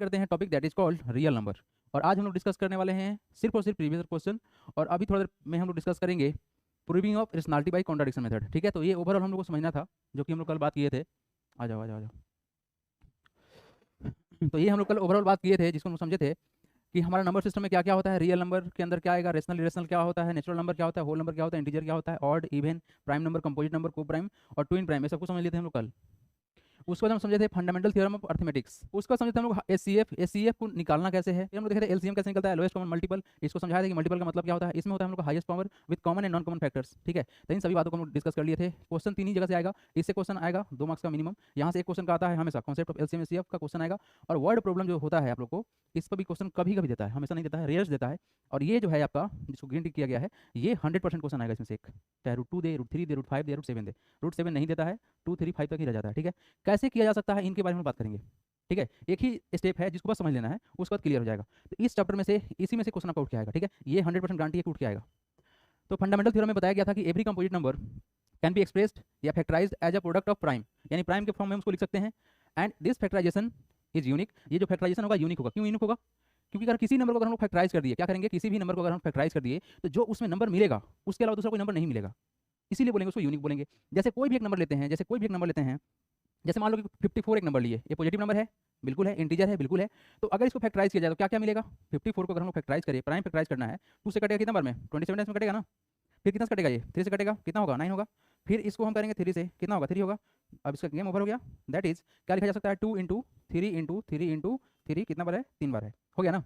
करते हैं topic that is called real number. और आज हम लोग डिस्कस करने वाले हैं सिर्फ और सिर्फ प्रीवियस क्वेश्चन। और अभी थोड़ा देर में हम लोग डिस्कस करेंगे proving of rationality by contradiction method. ठीक है, तो ये ओवरऑल हम लोग को समझना था जो कि हम लोग कल बात किए थे। आ जाओ आ जाओ आ जाओ। तो ये हम लोग कल ओवरऑल बात किए थे जिसको हम समझे थे कि हमारा नंबर सिस्टम में क्या क्या होता है, रियल नंबर के अंदर क्या आएगा, रेशनल इरेशनल क्या होता है, नेचुरल नंबर क्या होता है, होल नंबर क्या होता है, इंटीजर क्या होता है, odd even, prime number, composite number, को प्राइम और ट्विन प्राइम, ये सब कुछ समझ लिए थे हम लोग कल। उसके बाद हम समझे थे फंडामेंटल थ्योरम ऑफ अर्थमेटिक्स। उसके बाद समझे थे हम लोग एचसीएफ को निकालना कैसे है। फिर हम लोग देखे थे एलसीएम कैसे निकलता है, लोएस्ट कॉमन मल्टीपल। इसको समझाया था कि मल्टीपल का मतलब क्या होता है। इसमें होता है हम लोग का highest power with common and non common factors. ठीक है, तो इन सभी बातों को हम लोग डिस्कस कर लिए थे। क्वेश्चन तीन ही जगह से आएगा, इससे क्वेश्चन आएगा 2 मार्क्स का मिनिमम। यहाँ से एक क्वेश्चन का आता है हमेशा, कॉन्सेप्ट ऑफ एलसीएम एचसीएफ का क्वेश्चन आएगा। और वर्ड प्रॉब्लम जो होता है आप लोग को, इस पर भी क्वेश्चन कभी कभी देता है, हमेशा नहीं देता है, रेयर्स देता है। और ये जो है आपका जिसको ग्रीन टिक किया गया है, ये 100% क्वेश्चन आएगा इसमें से एक, चाहे √2 दे, √3 दे, √5 दे, √7 दे। √7 नहीं देता है, 2 3 5 तक ही रह जाता है। ठीक है, कैसे किया जा सकता है इनके बारे में बात करेंगे। ठीक है, एक ही स्टेप है जिसको बस समझ लेना है, उसके बाद क्लियर हो जाएगा। तो इस चैप्टर में से इसी में से क्वेश्चन आपका उठ के आएगा। ठीक है, ये 100% गारंटी है कि उठ के आएगा। तो फंडामेंटल थ्योरम में बताया गया था कि every composite number can be expressed या factorized as a product of prime, यानी प्राइम के फॉर्म में हम उसको लिख सकते हैं। And this factorization is unique. ये जो फैक्टराइजेशन होगा यूनिक होगा। क्यों यूनिक होगा? क्योंकि अगर किसी नंबर को अगर हम लोग फैक्टराइज कर दिए, क्या करेंगे, किसी भी नंबर को अगर हम फैक्टराइज कर दिए तो जो उसमें नंबर मिलेगा उसके अलावा दूसरा कोई नंबर नहीं मिलेगा, इसीलिए बोलेंगे उसको यूनिक बोलेंगे। जैसे कोई भी एक नंबर लेते हैं, जैसे मान लो कि 54 एक नंबर लिए, ये पॉजिटिव नंबर है, बिल्कुल है, इंटीजर है, बिल्कुल है। तो अगर इसको फैक्टराइज किया जाए तो क्या क्या मिलेगा? 54 को अगर हम लोग फैक्टराइज करें, प्राइम फैक्टराइज करना है, 2 से कटेगा कितना नंबर में, 27 में कटेगा ना। फिर कितना से कटेगा, ये 3 से कटेगा, कितना होगा, 9 होगा। फिर इसको हम करेंगे 3 से, कितना होगा, 3 होगा। अब इसका गेम ओवर हो गया। दैट इज क्या लिखा जा सकता है, 2 इंटू 3 कितना बार है, 3 बार है, हो गया ना।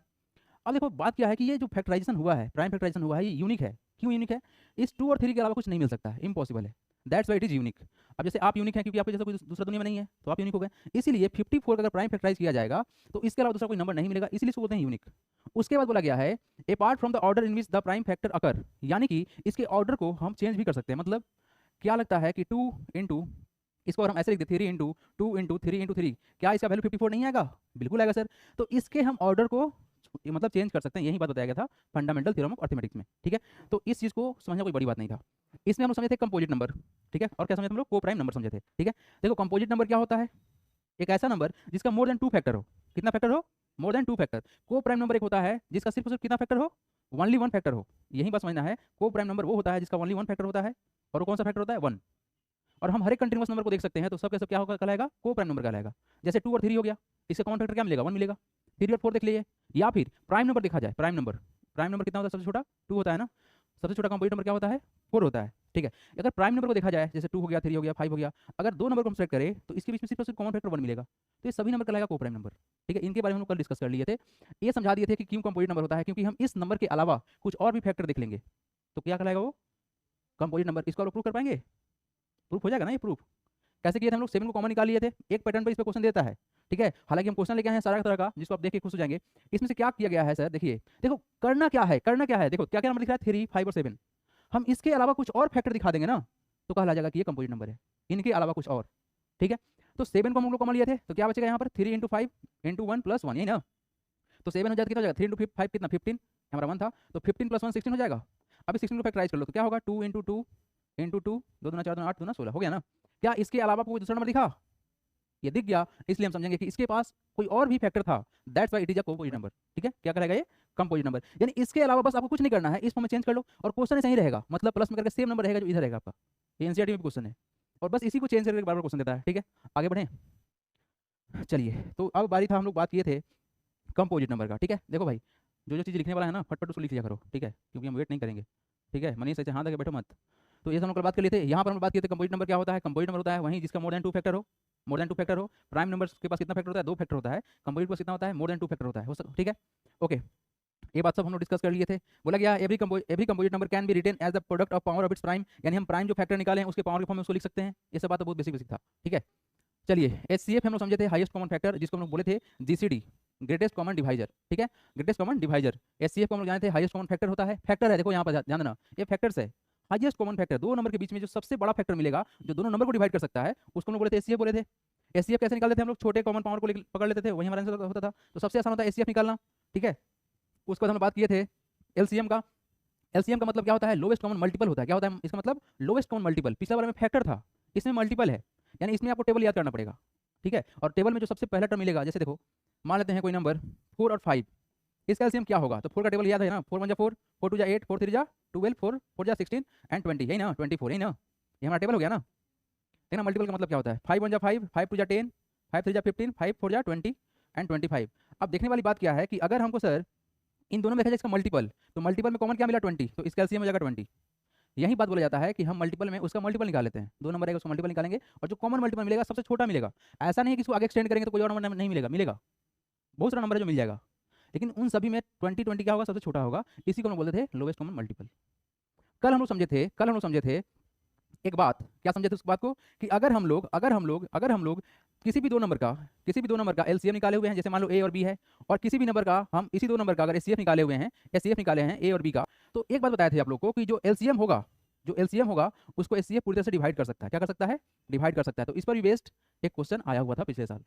अब देखो बात क्या है कि ये जो फैक्टराइजेशन हुआ है, प्राइम फैक्टराइजेशन हुआ है, ये यूनिक है। क्यों यूनिक है? इस 2 और 3 के अलावा कुछ नहीं मिल सकता है, इम्पॉसिबल है। That's why it is unique. अब जैसे आप यूनिक हैं क्योंकि आपके जैसा कोई दूसरा दुनिया में नहीं है, तो आप यूनिक हो गए। इसीलिए 54 का अगर प्राइम फैक्टराइज किया जाएगा तो इसके अलावा दूसरा कोई नंबर नहीं मिलेगा, इसीलिए इसको बोलते हैं यूनिक। उसके बाद बोला गया है apart from the order in which the prime factor occur, यानी कि इसके ऑर्डर को हम चेंज भी कर सकते हैं। मतलब क्या लगता है कि 2 इंटू, इसको अगर हम ऐसे लिख दें 3 इंटू 2 इंटू 3 इंटू 3, क्या इसका वैल्यू 54 नहीं आएगा? बिल्कुल आएगा सर। तो इसके हम ऑर्डर को मतलब चेंज कर सकते हैं, यही बात बताया गया था फंडामेंटल थ्योरम ऑफ अर्थमेटिक्स में। ठीक है, तो इस चीज़ को समझना कोई बड़ी बात नहीं था। इसमें हम लोग समझे थे कंपोजिट नंबर। ठीक है, और क्या समझे हम लोग, को प्राइम नंबर समझे थे। ठीक है, देखो कंपोजिट नंबर क्या होता है, एक ऐसा नंबर जिसका मोर देन 2 फैक्टर हो। कितना फैक्टर हो? मोर देन 2 फैक्टर। को प्राइम नंबर एक होता है जिसका सिर्फ और सिर्फ कितना फैक्टर हो, ओनली 1 फैक्टर हो। यही बात समझना है, को प्राइम नंबर वो होता है जिसका ओनली 1 फैक्टर होता है। और वो कौन सा फैक्टर होता है, 1। और हम हर एक कंटिन्यूअस नंबर को देख सकते हैं तो सब का सब क्या होगा, कहलाएगा को प्राइम नंबर कहलाएगा। जैसे 2 और 3 हो गया, इसका कॉमन फैक्टर क्या मिलेगा, 1 मिलेगा। 3 और 4 देख लीजिए। या फिर प्राइम नंबर देखा जाए, प्राइम नंबर कितना होता है, सबसे छोटा 2 होता है ना। सबसे छोटा कंपोजिट नंबर क्या होता है, 4 होता है। ठीक है, अगर प्राइम नंबर को देखा जाए, जैसे 2 हो गया, 3 हो गया, 5 हो गया, अगर 2 नंबर को हम सेलेक्ट करें तो इसके बीच में सिर्फ और सिर्फ कॉमन फैक्टर 1 मिलेगा, तो ये सभी नंबर कहलाएगा को प्राइम नंबर। ठीक है, इनके बारे में हम लोग कल डिस्कस कर लिए थे। ये समझा दिए थे कि क्यों कंपोजिट नंबर होता है, क्योंकि हम इस नंबर के अलावा कुछ और भी फैक्टर देख लेंगे तो क्या कहलाएगा वो, कंपोजिट नंबर। इसको आप प्रूव कर पाएंगे, प्रूफ हो जाएगा ना। ये प्रूफ कैसे किए थे हम लोग, 7 को कॉमन निकाल लिए थे, एक पैटर्न पर इस पर क्वेश्चन देता है। ठीक है, हालांकि हम क्वेश्चन लेके आए हैं सारा तरह का, जिसको आप देख के खुश हो जाएंगे। इसमें से क्या किया गया है सर, देखिए, देखो करना क्या है, देखो क्या क्या नंबर लिख रहा है, 3 5 और 7। हम इसके अलावा कुछ और फैक्टर दिखा देंगे ना तो कहा जाएगा कि ये कंपोजिट नंबर है, इनके अलावा कुछ और। ठीक है, तो 7 को हम लोग कॉमन लिए थे तो क्या बचेगा यहाँ पर, 3 इंटू 5 इंटू 1 प्लस 1, यही ना। तो 7 हो जाएगा, कितना हो जाएगा, 3 इंटू 5 कितना, 15, हमारा 1 था, तो 15 प्लस 1 16 हो जाएगा। अभी 16 को फैक्टराइज कर लो तो क्या होगा, 2 इंटू 2 इंटू 2, 2 दूना 4 दूना 8 दूना 16, हो गया ना। क्या इसके अलावा कोई दूसरा नंबर दिखा, ये दिख गया, इसलिए हम समझेंगे कि इसके पास कोई और भी फैक्टर था। That's why it is a composite number. ठीक है, क्या करेगा ये, कंपोजिट नंबर। यानी इसके अलावा बस आपको कुछ नहीं करना है, इस फॉर्म में चेंज कर लो और क्वेश्चन ऐसा ही रहेगा, मतलब प्लस में करके सेम नंबर रहेगा जो इधर रहेगा आपका। ये एनसीईआरटी में भी क्वेश्चन है और बस इसी को चेंज करके बार बार क्वेश्चन देता है। ठीक है, आगे बढ़ें। चलिए, तो अब बारी था, हम लोग बात किए थे कंपोजिट नंबर का। ठीक है, देखो भाई, जो जो चीज़ लिखने वाला है ना फटफट उसको लिख लिया करो। ठीक है, क्योंकि हम वेट नहीं करेंगे। ठीक है, मनीष ऐसे हाथ लगे बैठो मत। तो ये हम लोग बात कर लिए थे, यहाँ पर हम बात किए थे कंपोजिट नंबर क्या होता है। कंपोजिट नंबर होता है वहीं जिसका मोर देन 2 फैक्टर हो, मोर देन 2 फैक्टर हो। प्राइम नंबर के पास कितना फैक्टर होता है, 2 फैक्टर होता है। कंपोजिट के पास कितना होता है, मोर देन 2 फैक्टर होता है। ठीक है, ओके, ये बात सब हम लोग डिस्कस कर लिए थे। बोला गया every composite number can be written as the product of power of its prime, यानी हम प्राइम जो फैक्टर निकाले हैं उसके पावर के फॉर्म में उसको लिख सकते हैं। ये सब बात तो बहुत बेसिक बेसिक था। ठीक है, चलिए, एचसीएफ हम लोग समझे थे हाईएस्ट कॉमन फैक्टर, जिसको हम लोग बोले थे जीसीडी, ग्रेटेस्ट कॉमन डिवाइजर। ठीक है, ग्रेटेस्ट कॉमन डिवाइजर। एचसीएफ को हम लोग जाने थे हाईएस्ट कॉमन फैक्टर होता है, फैक्टर है, देखो यहाँ पर ध्यान देना, ये फैक्टर्स है। हाईएस्ट कॉमन फैक्टर, दो नंबर के बीच में जो सबसे बड़ा फैक्टर मिलेगा, जो दोनों नंबर को डिवाइड कर सकता है, उसको हम लोग बोले थे एचसीएफ बोले थे। एचसीएफ कैसे निकालते थे हम लोग, छोटे कॉमन पावर को पकड़ लेते थे, वही हमारा आंसर होता था। तो सबसे आसान होता है एचसीएफ निकालना। ठीक है, उसके बाद हम बात किए थे एलसीएम का। एलसीएम का मतलब क्या होता है, लोवेस्ट कॉमन मल्टीपल होता है। क्या होता है इसका मतलब, लोवेस्ट कॉमन मल्टीपल। पिछला बार में फैक्टर था, इसमें मल्टीपल है, यानी इसमें आपको टेबल याद करना पड़ेगा। ठीक है, और टेबल में जो सबसे पहला टर्म मिलेगा, जैसे देखो मान लेते हैं कोई नंबर 4 और 5, इसका एलसीएम क्या होगा? तो 4 का टेबल याद है ना, 4 1 जा 4, 4 2 जा 8, 4 3 जा 12, 4 4 जा 16 एंड 20, यही ना 24, यही ना, ये हमारा टेबल हो गया ना। देखना मल्टीपल का मतलब क्या होता है, 5 1 जा 5, 5 2 जा 10, 5 3 जा 15, 5 4 जा 20 एंड 25। अब देखने वाली बात क्या है कि अगर हमको सर इन दोनों में देखा जाए इसका मल्टीपल, तो मल्टीपल में कॉमन क्या मिला 20, तो इसका एलसीएम हो जाएगा 20। यही बात बोला जाता है कि हम मल्टीपल में उसका मल्टीपल निकाल लेते हैं, दो नंबर है उसका मल्टीपल निकालेंगे और जो कॉमन मल्टीपल मिलेगा सबसे छोटा मिलेगा। ऐसा नहीं है कि इसको आगे एक्सटेंड करेंगे तो कोई और नंबर नहीं मिलेगा, मिलेगा बहुत सारा नंबर है जो मिल जाएगा, लेकिन उन सभी में 20 20 क्या होगा, सबसे छोटा होगा। इसी को हम बोलते थे लोवेस्ट कॉमन मल्टीपल। कल हम लोग समझे थे एक बात, क्या समझे थे उस बात को कि अगर हम लोग किसी भी दो नंबर का एलसीएम निकाले हुए हैं, जैसे मान लो ए और बी है, और किसी भी नंबर का हम इसी दो नंबर का अगर एचसीएफ निकाले हुए हैं, एचसीएफ निकाले हैं ए और बी का, तो एक बात बताया थे आप लोग को कि जो एलसीएम होगा उसको एचसीएफ पूरी तरह से डिवाइड कर सकता है। क्या कर सकता है? डिवाइड कर सकता है। तो इस पर भी बेस्ड एक क्वेश्चन आया हुआ था पिछले साल,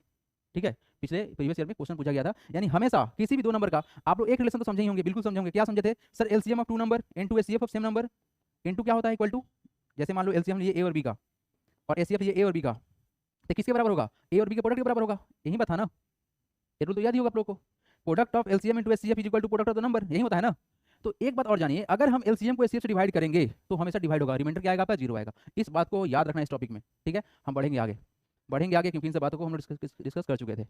ठीक है, पिछले प्रीवियस ईयर में क्वेश्चन पूछा गया था। यानी हमेशा किसी भी दो नंबर का आप लोग एक रिलेशन तो समझे ही होंगे, बिल्कुल समझे होंगे। क्या समझे थे sir? LCM of two number into HCF of same number into क्या होता है, इक्वल टू, जैसे मान लो एलसीएम ये ए और बी का और एचसीएफ ये ए और बी का, तो किसके बराबर होगा? ए और बी के प्रोडक्ट के बराबर होगा। यही बात था ना, ये रूल तो याद ही होगा आप लोग को, product of LCM into HCF is equal to product of the number, यही होता है ना। तो एक बात और जानिए, अगर हम एलसीएम को एचसीएफ से डिवाइड करेंगे तो हमेशा डिवाइड होगा, रिमाइंडर क्या आएगा आपका? 0 आएगा। इस बात को याद रखना इस टॉपिक में, ठीक है। हम बढ़ेंगे आगे क्योंकि इन सब बातों को हम डिस्कस कर चुके थे।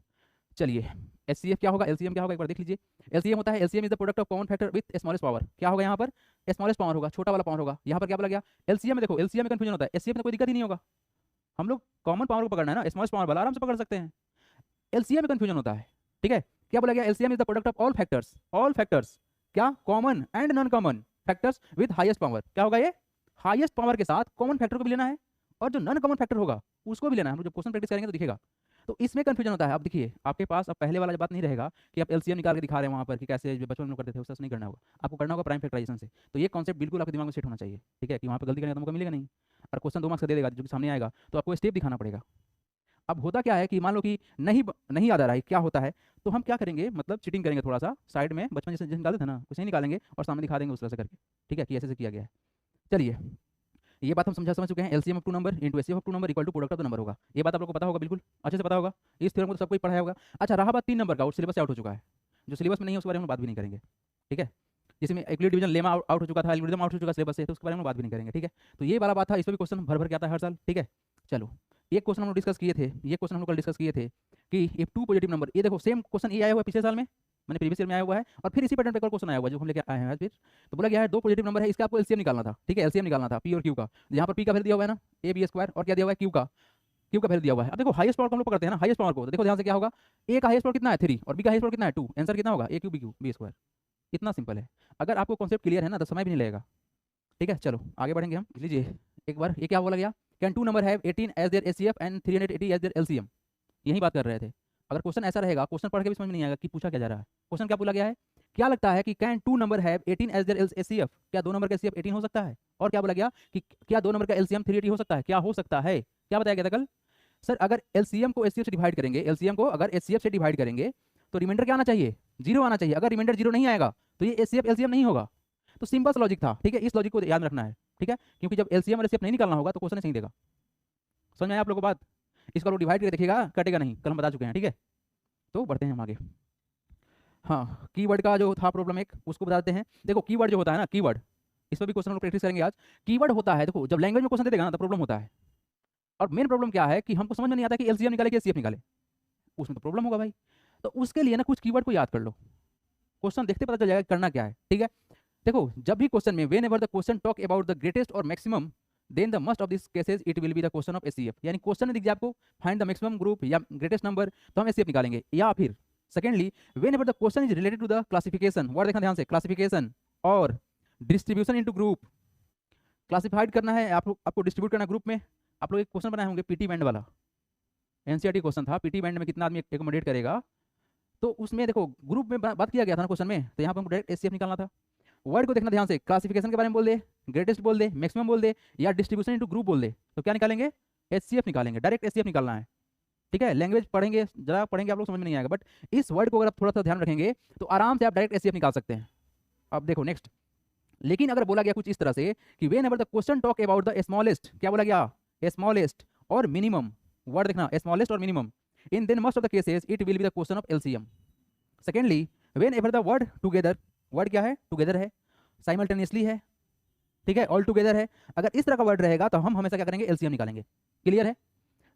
चलिए, एचसीएफ क्या होगा, एलसीएम क्या होगा, एक बार देख लीजिए। एलसीएम होता है, LCM is the product of common factor with smallest power. क्या होगा यहाँ पर? स्मॉलेस्ट पावर होगा, छोटा वाला पावर होगा। यहाँ पर क्या बोला गया? एलसीएम में देखो, एलसीएम में कंफ्यूजन होता है, एचसीएफ में कोई दिक्कत ही नहीं होगा। हम लोग कॉमन पावर को पकड़ना है ना, स्मॉलेस्ट पावर वाला आराम से पकड़ सकते हैं। एलसीएम में कंफ्यूजन होता है, ठीक है। क्या बोला गया? LCM is the product of all factors क्या? Common and non common factors with highest power. क्या होगा ये? हाईएस्ट पावर के साथ कॉमन फैक्टर को भी लेना है और जो नॉन कॉमन फैक्टर होगा उसको भी लेना है। हम जब क्वेश्चन प्रैक्टिस करेंगे तो दिखेगा। तो इसमें कंफ्यूजन होता है। अब देखिए, आपके पास अब पहले वाला बात नहीं रहेगा कि आप एलसीएम निकाल के दिखा रहे हैं वहाँ पर कि कैसे बचपन में करते थे, उससे नहीं करना होगा। आपको करना होगा प्राइम फैक्टराइजेशन से। तो ये कॉन्सेप्ट बिल्कुल आपके दिमाग में सेट होना चाहिए, ठीक है, कि वहाँ पर गलती करेंगे तो हमको मिलेगा नहीं, और क्वेश्चन 2 मार्क्स का दे देगा जो कि सामने आएगा, तो आपको स्टेप दिखाना पड़ेगा। अब होता क्या है कि मान लो कि नहीं याद आ रहा है क्या होता है, तो हम क्या करेंगे, मतलब चीटिंग करेंगे थोड़ा सा, साइड में बचपन जैसे निकालते थे ना वैसे ही निकालेंगे और सामने दिखा देंगे उस तरह से करके, ठीक है, कि ऐसे किया गया है। चलिए, ये बात हम समझ चुके हैं। LCM of two number into HCF of two number equal to product of the number होगा। ये बात आप लोग को पता होगा, बिल्कुल अच्छे से पता होगा, इस थ्योरम को तो सब कोई पढ़ाया होगा। अच्छा, रहा बात 3 नंबर का, और सिलेबस से आउट हो चुका है। जो सिलेबस में नहीं है उसके बारे में बात भी नहीं करेंगे, ठीक है। जिसमें यूक्लिड डिवीजन लेमा आउट हो चुका था, एल्गोरिथम आउट हो चुका सिलेबस से, तो उसके बारे में बात भी नहीं करेंगे, ठीक है। तो ये वाला बात था, इस पर भी क्वेश्चन भर के आता है हर साल, ठीक है। चलो, एक क्वेश्चन हम लोग डिस्कस किए थे, ये क्वेश्चन हम लोग कल डिस्कस किए थे कि इफ टू पॉजिटिव नंबर, ये देखो सेम क्वेश्चन ये आया हुआ है पिछले साल में, मैंने प्रीवियस ईयर में आया हुआ है, और फिर इसी पैटर्न पे क्वेश्चन आया हुआ है जो हम लेके आए हैं फिर। तो बोला गया है 2 पॉजिटिव नंबर है, इसका आपको एलसीएम निकालना था, ठीक है, एलसीएम निकालना था पी और क्यू का। यहाँ पर पी का वैल्यू दिया हुआ है ना, ए बी स्क्वायर, और क्या दिया हुआ है? क्यू का वैल्यू दिया हुआ है। अब देखो हाईएस्ट पावर को हम लोग पकड़ते हैं ना, हाईएस्ट पावर को, तो देखो ध्यान से क्या होगा, ए का हाईएस्ट पावर कितना है 3 और बी का हाईएस्ट पावर कितना है 2, आंसर कितना होगा? ए क्यू बी स्क्वायर। इतना सिंपल है। अगर आपको कॉन्सेप्ट क्लियर है ना तो समय भी नहीं लगेगा, ठीक है। चलो आगे बढ़ेंगे हम। लीजिए एक बार, ये क्या बोला गया? Can two number have 18 as their HCF and 380 as their LCM. यही बात कर रहे थे। अगर क्वेश्चन ऐसा रहेगा, क्वेश्चन पढ़ के भी समझ में नहीं आएगा कि पूछा क्या जा रहा है। क्वेश्चन क्या बोला गया है? क्या लगता है कि can two number have 18 as their HCF, क्या दो नंबर का एचसीएफ 18 हो सकता है? और क्या बोला गया कि क्या दो नंबर का एलसीएम 380 हो सकता है? क्या हो सकता है? क्या बताया गया था कल? सर अगर एलसीएम को एचसीएफ से डिवाइड करेंगे, एलसीएम को अगर एचसीएफ से डिवाइड करेंगे तो रिमाइंडर क्या आना चाहिए? 0 आना चाहिए। अगर रिमाइंडर 0 नहीं आएगा तो ये एचसीएफ एलसीएम नहीं होगा। तो सिंपल सा लॉजिक था, ठीक है। इस लॉजिक को याद रखना है, ठीक है, क्योंकि जब एलसीएम और एचसीएफ नहीं निकालना होगा तो क्वेश्चन नहीं देगा। समझ में आया आप लोगों को बात? इसका लोग डिवाइड करके देखिएगा, कटेगा नहीं, कल हम बता चुके हैं, ठीक है। तो बढ़ते हैं हम आगे। हाँ, कीवर्ड का जो था प्रॉब्लम एक, उसको बताते हैं। देखो कीवर्ड जो होता है ना, कीवर्ड, इस पर भी क्वेश्चन हम लोग प्रैक्टिस करेंगे आज। कीवर्ड होता है, देखो जब लैंग्वेज में क्वेश्चन दे देगा ना तो प्रॉब्लम होता है। और मेन प्रॉब्लम क्या है कि हमको समझ में नहीं आता कि एलसीएम निकाले कि एचसीएफ निकाले, उसमें तो प्रॉब्लम होगा भाई। तो उसके लिए ना कुछ कीवर्ड को याद कर लो, क्वेश्चन देखते पता चल जाएगा करना क्या है, ठीक है। देखो जब भी क्वेश्चन में whenever the question talk about the greatest और maximum then the most of this cases it will be the question of HCF. यानी क्वेश्चन में दिख जाए आपको फाइंड द मैक्सिमम ग्रुप या ग्रेटेस्ट नंबर, तो हम एचसीएफ निकालेंगे। या फिर secondly, whenever the question is related to the classification, word देखना ध्यान से, क्लासिफिकेशन और डिस्ट्रीब्यूशन इनटू ग्रुप। क्लासिफाइड करना है आपको डिस्ट्रीब्यूट करना ग्रुप में। आप लोग एक क्वेश्चन बनाए होंगे पीटी बैंड वाला, एनसीईआरटी क्वेश्चन था, पीटी बैंड में कितना आदमी एकोमोडेट करेगा। तो उसमें देखो ग्रुप में बात किया गया था ना क्वेश्चन में, तो यहाँ पर हमको डायरेक्ट एचसीएफ निकालना था। वर्ड को देखना ध्यान से, क्लासिफिकेशन के बारे में बोल दे, ग्रेटेस्ट बोल दे, मैक्सिमम बोल दे, या डिस्ट्रीब्यूशन इनटू ग्रुप बोल दे, तो क्या निकालेंगे? एचसीएफ निकालेंगे, डायरेक्ट एचसीएफ निकालना है, ठीक है। लैंग्वेज पढ़ेंगे, जरा पढ़ेंगे आप लोग समझ में नहीं आएगा, बट इस वर्ड को अगर आप थोड़ा सा ध्यान रखेंगे तो आराम से आप डायरेक्ट एचसीएफ निकाल सकते हैं। अब देखो नेक्स्ट, लेकिन अगर बोला गया कुछ इस तरह से कि whenever the question talk about the smallest, क्या बोला गया? स्मॉलेस्ट और मिनिमम, वर्ड देखना स्मॉलेस्ट और minimum, in then most of the cases it will be the question of LCM. Secondly whenever the word together, word क्या है, together है, simultaneously है, ठीक है, ऑल टुगेदर है, अगर इस तरह का वर्ड रहेगा तो हम हमेशा क्या करेंगे, एलसीएम निकालेंगे। क्लियर है?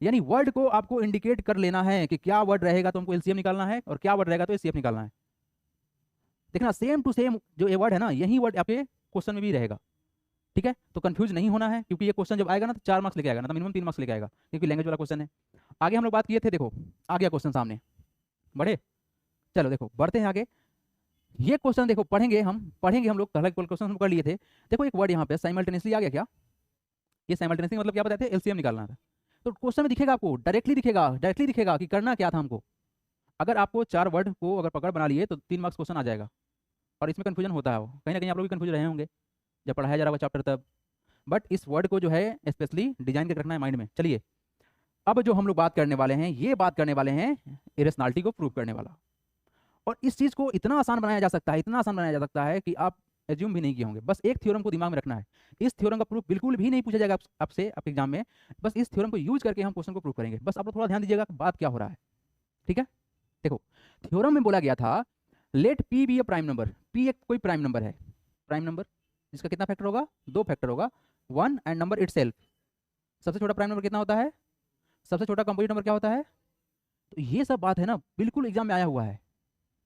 यानी वर्ड को आपको इंडिकेट कर लेना है कि क्या वर्ड रहेगा तो हमको एलसीएम निकालना है और क्या वर्ड रहेगा तो एचसीएफ निकालना है। देखना सेम टू सेम जो ये वर्ड है ना, यही वर्ड आपके क्वेश्चन में भी रहेगा। ठीक है, तो कंफ्यूज नहीं होना है, क्योंकि ये क्वेश्चन जब आएगा ना तो 4 मार्क्स लेके आएगा ना, तो मिनिमम 3 मार्क्स लेके आएगा, क्योंकि लैंग्वेज वाला क्वेश्चन है। आगे हम लोग बात किए थे, देखो आ गया क्वेश्चन सामने, बढ़े, चलो देखो बढ़ते हैं आगे। ये क्वेश्चन देखो पढ़ेंगे हम लोग, पहला क्वेश्चन हम कर लिए थे। देखो एक वर्ड यहाँ पे साइमल्टेनियसली आ गया, क्या ये साइमल्टेनियसली मतलब क्या बताते थे, एलसीएम निकालना था। तो क्वेश्चन में दिखेगा आपको, डायरेक्टली दिखेगा कि करना क्या था हमको। अगर आपको 4 वर्ड को अगर पकड़ बना लिए तो 3 मार्क्स क्वेश्चन आ जाएगा। और इसमें कन्फ्यूजन होता है, वो कहीं ना कहीं आप लोग भी कन्फ्यूज रहे होंगे जब पढ़ाया जा रहा होगा चैप्टर तब, बट इस वर्ड को जो है स्पेशली डिजाइन करके रखना है माइंड में। चलिए अब जो हम लोग बात करने वाले हैं, ये बात करने वाले हैं इरेशनैलिटी को प्रूव करने वाला। और इस चीज़ को इतना आसान बनाया जा सकता है, इतना आसान बनाया जा सकता है कि आप एज्यूम भी नहीं किए होंगे। बस एक थ्योरम को दिमाग में रखना है, इस थ्योरम का प्रूफ बिल्कुल भी नहीं पूछा जाएगा आपसे आपके एग्जाम में, बस इस थ्योरम को यूज करके हम क्वेश्चन को प्रूव करेंगे। बस आप लोग थोड़ा ध्यान दीजिएगा बात क्या हो रहा है, ठीक है। देखो थ्योरम में बोला गया था लेट पी बी ए प्राइम नंबर, पी एक कोई प्राइम नंबर है, प्राइम नंबर जिसका कितना फैक्टर होगा, 2 फैक्टर होगा, 1 एंड नंबर इटसेल्फ। सबसे छोटा प्राइम नंबर कितना होता है, सबसे छोटा कंपोजिट नंबर क्या होता है। तो ये सब बात है ना, बिल्कुल एग्जाम में आया हुआ है।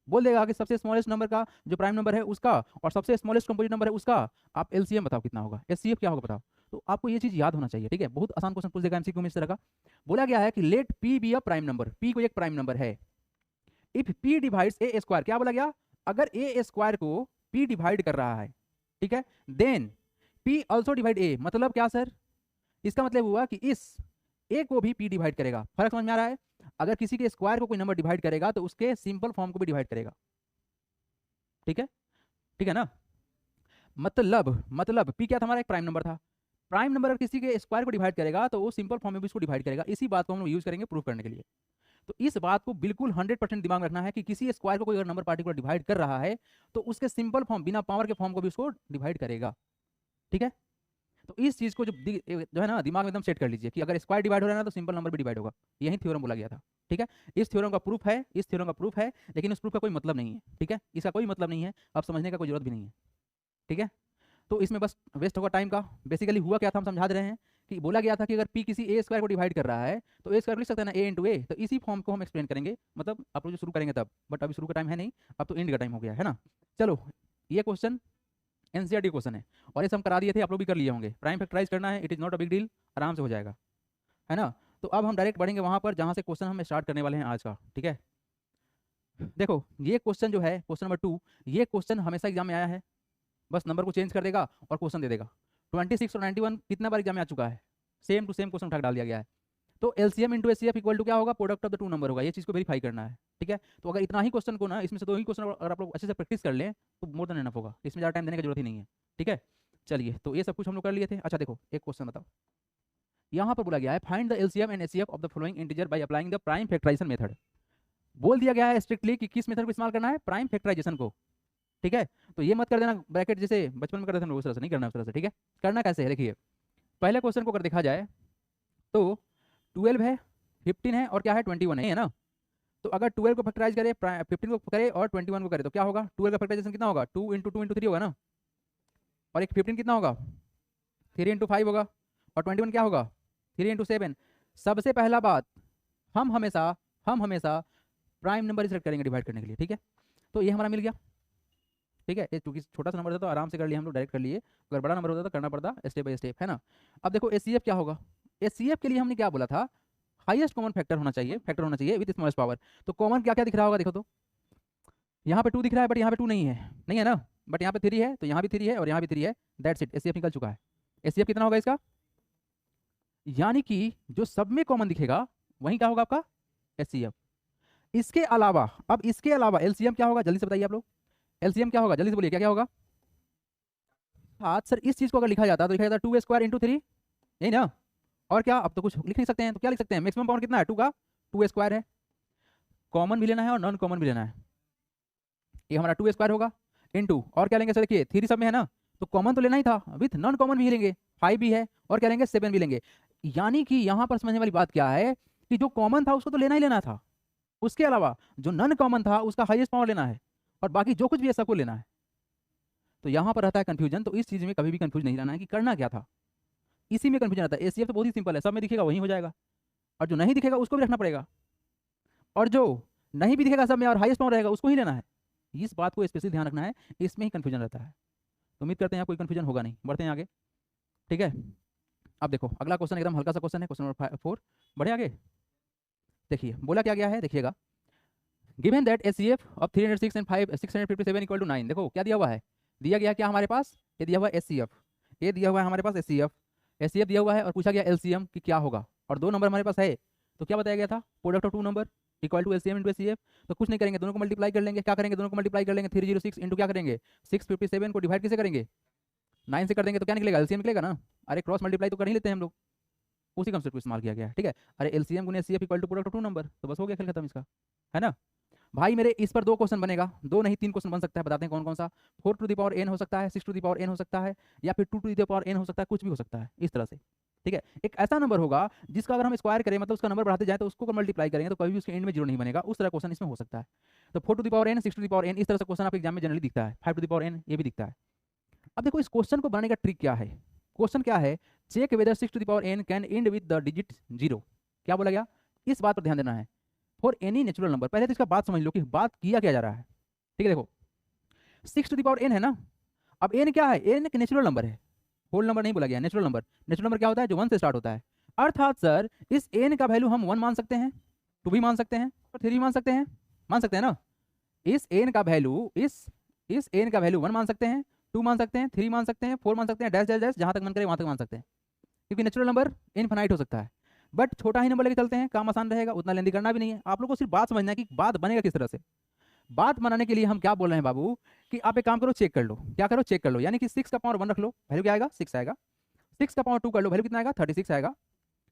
बोल देगा कि सबसे स्मॉलेस्ट नंबर का जो प्राइम नंबर है उसका और सबसे स्मॉलेस्ट कंपोजिट नंबर है उसका, आप एलसीएम बताओ कितना होगा, एचसीएफ क्या होगा बताओ। तो आपको ये चीज याद होना चाहिए, ठीक है। बहुत आसान क्वेश्चन पूछ देगा एमसीक्यू में इस तरह का। बोला गया है कि let P be a prime number, P को एक प्राइम नंबर है, if P divides A square, क्या बोला गया, अगर ए स्क्वायर को पी डिवाइड कर रहा है, ठीक है, then P also divide A, मतलब क्या सर, इसका मतलब हुआ कि इस ए को भी पी डिवाइड करेगा। फर्क समझ में आ रहा है, अगर किसी के स्क्वायर को कोई नंबर डिवाइड करेगा तो उसके सिंपल फॉर्म को भी डिवाइड करेगा, ठीक है, ठीक है ना। मतलब पी क्या था, हमारा एक प्राइम नंबर था, प्राइम नंबर अगर किसी के स्क्वायर को डिवाइड करेगा तो वो सिंपल फॉर्म में भी उसको डिवाइड करेगा। इसी बात को हम लोग यूज करेंगे प्रूफ करने के लिए। तो इस बात को बिल्कुल 100% दिमाग में रखना है कि किसी स्क्वायर को कोई अगर नंबर पार्टिकुलर डिवाइड कर रहा है तो उसके सिंपल फॉर्म बिना पावर के फॉर्म को भी उसको डिवाइड करेगा, ठीक है। तो इस चीज को जो है ना दिमाग में एकदम सेट कर लीजिए कि अगर स्क्वायर डिवाइड हो रहा है ना तो सिंपल नंबर भी डिवाइड होगा। यही थ्योरम बोला गया था, ठीक है। इस थ्योरम का प्रूफ है, इस थ्योरम का प्रूफ है, लेकिन उस प्रूफ का कोई मतलब नहीं है, ठीक है, इसका कोई मतलब नहीं है, अब समझने का कोई जरूरत भी नहीं है, ठीक है। तो इसमें बस वेस्ट होगा टाइम का। बेसिकली हुआ क्या था, हम समझा दे रहे हैं कि बोला गया था कि अगर पी किसी ए स्क्वायर को डिवाइड कर रहा है तो ए स्क्वायर लिख सकते हैं ना, ए इंटू ए। तो इसी फॉर्म को हम एक्सप्लेन करेंगे, मतलब आप लोग जो शुरू करेंगे तब, बट अभी शुरू का टाइम है नहीं, अब तो एंड का टाइम हो गया है ना। चलो ये क्वेश्चन एनसीईआरटी क्वेश्चन है और ये हम करा दिए थे, आप लोग भी कर लिए होंगे। प्राइम फैक्टराइज करना है, it is not a big deal, आराम से हो जाएगा, है ना। तो अब हम डायरेक्ट बढ़ेंगे वहाँ पर जहाँ से क्वेश्चन हम स्टार्ट करने वाले हैं आज का, ठीक है। देखो ये क्वेश्चन जो है क्वेश्चन नंबर 2, ये क्वेश्चन हमेशा एग्जाम में आया है, बस नंबर को चेंज कर देगा और क्वेश्चन दे देगा। 26 और 91 कितना बार एग्जाम में आ चुका है, सेम टू सेम क्वेश्चन उठा डाल दिया गया है। तो LCM into HCF equal to क्या होगा, प्रोडक्ट ऑफ द 2 नंबर होगा। ये चीज़ को वेरीफाई करना है, ठीक है। तो अगर इतना ही क्वेश्चन को ना, इसमें से 2 ही क्वेश्चन अगर आप लोग अच्छे से प्रैक्टिस कर लें तो मोर देन एनफ होगा, इसमें ज़्यादा टाइम देने की जरूरत ही नहीं है, ठीक है। चलिए तो ये सब कुछ हम लोग कर लिए थे। अच्छा देखो एक क्वेश्चन बताओ, यहाँ पर बोला गया है find the LCM and HCF of the following integer by applying the prime factorisation method. बोल दिया गया है स्ट्रिक्टली कि किस मेथड को इस्तेमाल करना है, प्राइम फैक्टराइजेशन को, ठीक है। तो ये मत कर देना ब्रैकेट जैसे बचपन में करते थे हम लोग, उस तरह से नहीं करना, उस तरह से, ठीक है। करना कैसे है, देखिए पहले क्वेश्चन को अगर देखा जाए तो 12 है, 15 है और क्या है 21 है ना। तो अगर 12 को फैक्टराइज करे, 15 को करे और 21 को करे तो क्या होगा, 12 का फैक्टराइजेशन कितना होगा, 2 इंटू 2 इंटू 3 होगा ना, और एक 15 कितना होगा, 3 इंटू 5 होगा, और 21 क्या होगा, 3 इंटू 7। सबसे पहला बात, हम हमेशा प्राइम नंबर सेलेक्ट करेंगे डिवाइड करने के लिए, ठीक है। तो ये हमारा मिल गया, ठीक है। ये चूंकि छोटा सा नंबर था तो आराम से कर लिए हम लोग, डायरेक्ट कर लिए। अगर बड़ा नंबर होता तो करना पड़ता स्टेप बाय स्टेप, है ना। अब देखो एचसीएफ क्या होगा, एचसीएफ के लिए हमने क्या बोला था, हाईएस्ट कॉमन फैक्टर होना चाहिए, फैक्टर होना चाहिए विद स्मॉलेस्ट पावर। तो कॉमन क्या क्या दिख रहा होगा, देखो तो यहाँ पे 2 दिख रहा है, बट यहाँ पे 2 नहीं है ना, बट यहाँ पे 3 है, तो यहाँ भी 3 है और यहाँ भी 3 है, दैट्स इट, एचसीएफ निकल चुका है। एचसीएफ कितना होगा इसका, यानी कि जो सब में कॉमन दिखेगा वही क्या होगा आपका एचसीएफ। इसके अलावा, अब इसके अलावा एलसीएम क्या होगा, जल्दी से बताइए आप लोग, एलसीएम क्या होगा, जल्दी से बोलिए क्या क्या होगा। हाँ सर इस चीज को अगर लिखा जाता तो लिखा जाता 2 स्क्वायर इंटू 3, यही ना। और क्या, अब तो कुछ लिख नहीं सकते हैं, तो क्या लिख सकते हैं, मैक्सिमम पावर कितना है 2 का, 2 स्क्वायर है, कॉमन भी लेना है और नॉन कॉमन भी लेना है। ये हमारा 2 स्क्वायर होगा इंटू, और क्या लेंगे सर, देखिए 3 सब में है ना, तो कॉमन तो लेना ही था, विथ नॉन कॉमन भी लेंगे, 5 भी है, और क्या लेंगे 7 भी लेंगे। यानी कि यहाँ पर समझने वाली बात क्या है कि जो कॉमन था उसको तो लेना ही लेना था, उसके अलावा जो नॉन कॉमन था उसका हाईएस्ट पावर लेना है, और बाकी जो कुछ भी है सबको लेना है। तो यहाँ पर रहता है कंफ्यूजन। तो इस चीज़ में कभी भी कंफ्यूज नहीं रहना है कि करना क्या था, इसी में कंफ्यूजन आता है। एसीएफ तो बहुत ही सिंपल है, सब में दिखेगा वही हो जाएगा, और जो नहीं दिखेगा उसको भी रखना पड़ेगा, और जो नहीं भी दिखेगा सब में और हाईएस्ट पावर रहेगा उसको ही लेना है। इस बात को स्पेशली ध्यान रखना है, इसमें ही कंफ्यूजन रहता है। तो उम्मीद करते हैं यहाँ कोई कंफ्यूजन होगा नहीं, बढ़ते हैं आगे। ठीक है, अब देखो अगला क्वेश्चन एकदम हल्का सा क्वेश्चन है, क्वेश्चन नंबर 4। बढ़े आगे, देखिए बोला क्या गया है, देखिएगा। Given that HCF of 306 and 657 equal to 9। देखो क्या दिया हुआ है, दिया गया क्या हमारे पास, ये दिया हुआ है एचसीएफ, ये दिया हुआ है हमारे पास एचसीएफ, एचसीएफ दिया हुआ है, और पूछा गया एलसीएम कि क्या होगा, और दो नंबर हमारे पास है। तो क्या बताया गया था, product of two number equal to LCM into HCF. तो कुछ नहीं करेंगे, दोनों को मल्टीप्लाई कर लेंगे। क्या करेंगे, दोनों को मल्टीप्लाई कर लेंगे। 306 इंटू क्या करेंगे 657 को डिवाइड किसे करेंगे 9 से कर देंगे, तो क्या निकलेगा, एलसीएम निकलेगा ना। अरे क्रॉस मल्टीप्लाई तो कर ही लेते हैं हम लोग, उसी कंसेप्ट को इस्तेमाल किया गया है। ठीक है, अरे एलसीएम गुने HCF equal to product of two number, तो बस हो गया खेल खत्म इसका, है ना भाई मेरे। इस पर दो क्वेश्चन बनेगा, दो नहीं 3 क्वेश्चन बन सकता है, बताते हैं कौन कौन सा। 4 टू द पावर n हो सकता है, 6 टू द पावर n हो सकता है, या फिर 2 टू द पावर n हो सकता है, कुछ भी हो सकता है इस तरह से। ठीक है, एक ऐसा नंबर होगा जिसका अगर हम स्क्वायर करें, मतलब उसका नंबर बढ़ाते जाए तो उसको मल्टीप्लाई करेंगे तो कभी भी उसके एंड में जीरो नहीं बनेगा, उस तरह क्वेश्चन इसमें हो सकता है। तो 4 to the power n, 6 to the power n, इस तरह से क्वेश्चन आपके एग्जाम में जनरली दिखता है। 5 टू द पावर n ये भी दिखता है। अब देखो इस क्वेश्चन को बनाने का ट्रिक क्या है, क्वेश्चन क्या है, check whether 6 to the power n can end with the digit 0। क्या बोला गया, इस बात पर ध्यान देना है। फॉर एनी नेचुरल नंबर, पहले तो इसका बात समझ लो कि बात किया क्या जा रहा है। ठीक है, देखो 6 टू द पावर n है ना, अब n क्या है, n एक नेचुरल नंबर है, होल नंबर नहीं बोला गया, नेचुरल नंबर। नेचुरल नंबर क्या होता है, जो 1 से स्टार्ट होता है। अर्थात सर इस n का वैल्यू हम 1 मान सकते हैं, 2 भी मान सकते हैं, और 3 भी मान सकते हैं ना। इस n का वैल्यू इस n का वैल्यू 1 मान सकते हैं, 2 मान सकते हैं, 3 मान सकते हैं, 4 मान सकते हैं, डैश डैश डैश, जहां तक मन करे वहां तक मान सकते हैं, क्योंकि नेचुरल नंबर इनफाइनाइट हो सकता है। बट छोटा ही नंबर लेके चलते हैं, काम आसान रहेगा, उतना लेंदी करना भी नहीं है। आप लोग को सिर्फ बात समझना है कि बात बनेगा किस तरह से। बात बनाने के लिए हम क्या बोल रहे हैं बाबू, कि आप एक काम करो, चेक कर लो। क्या करो, चेक कर लो, यानी कि 6 का पावर 1 रख लो, वैल्यू क्या आएगा 6 आएगा। 6 का पावर 2 कर लो, वैल्यू कितना आएगा 36 आएगा।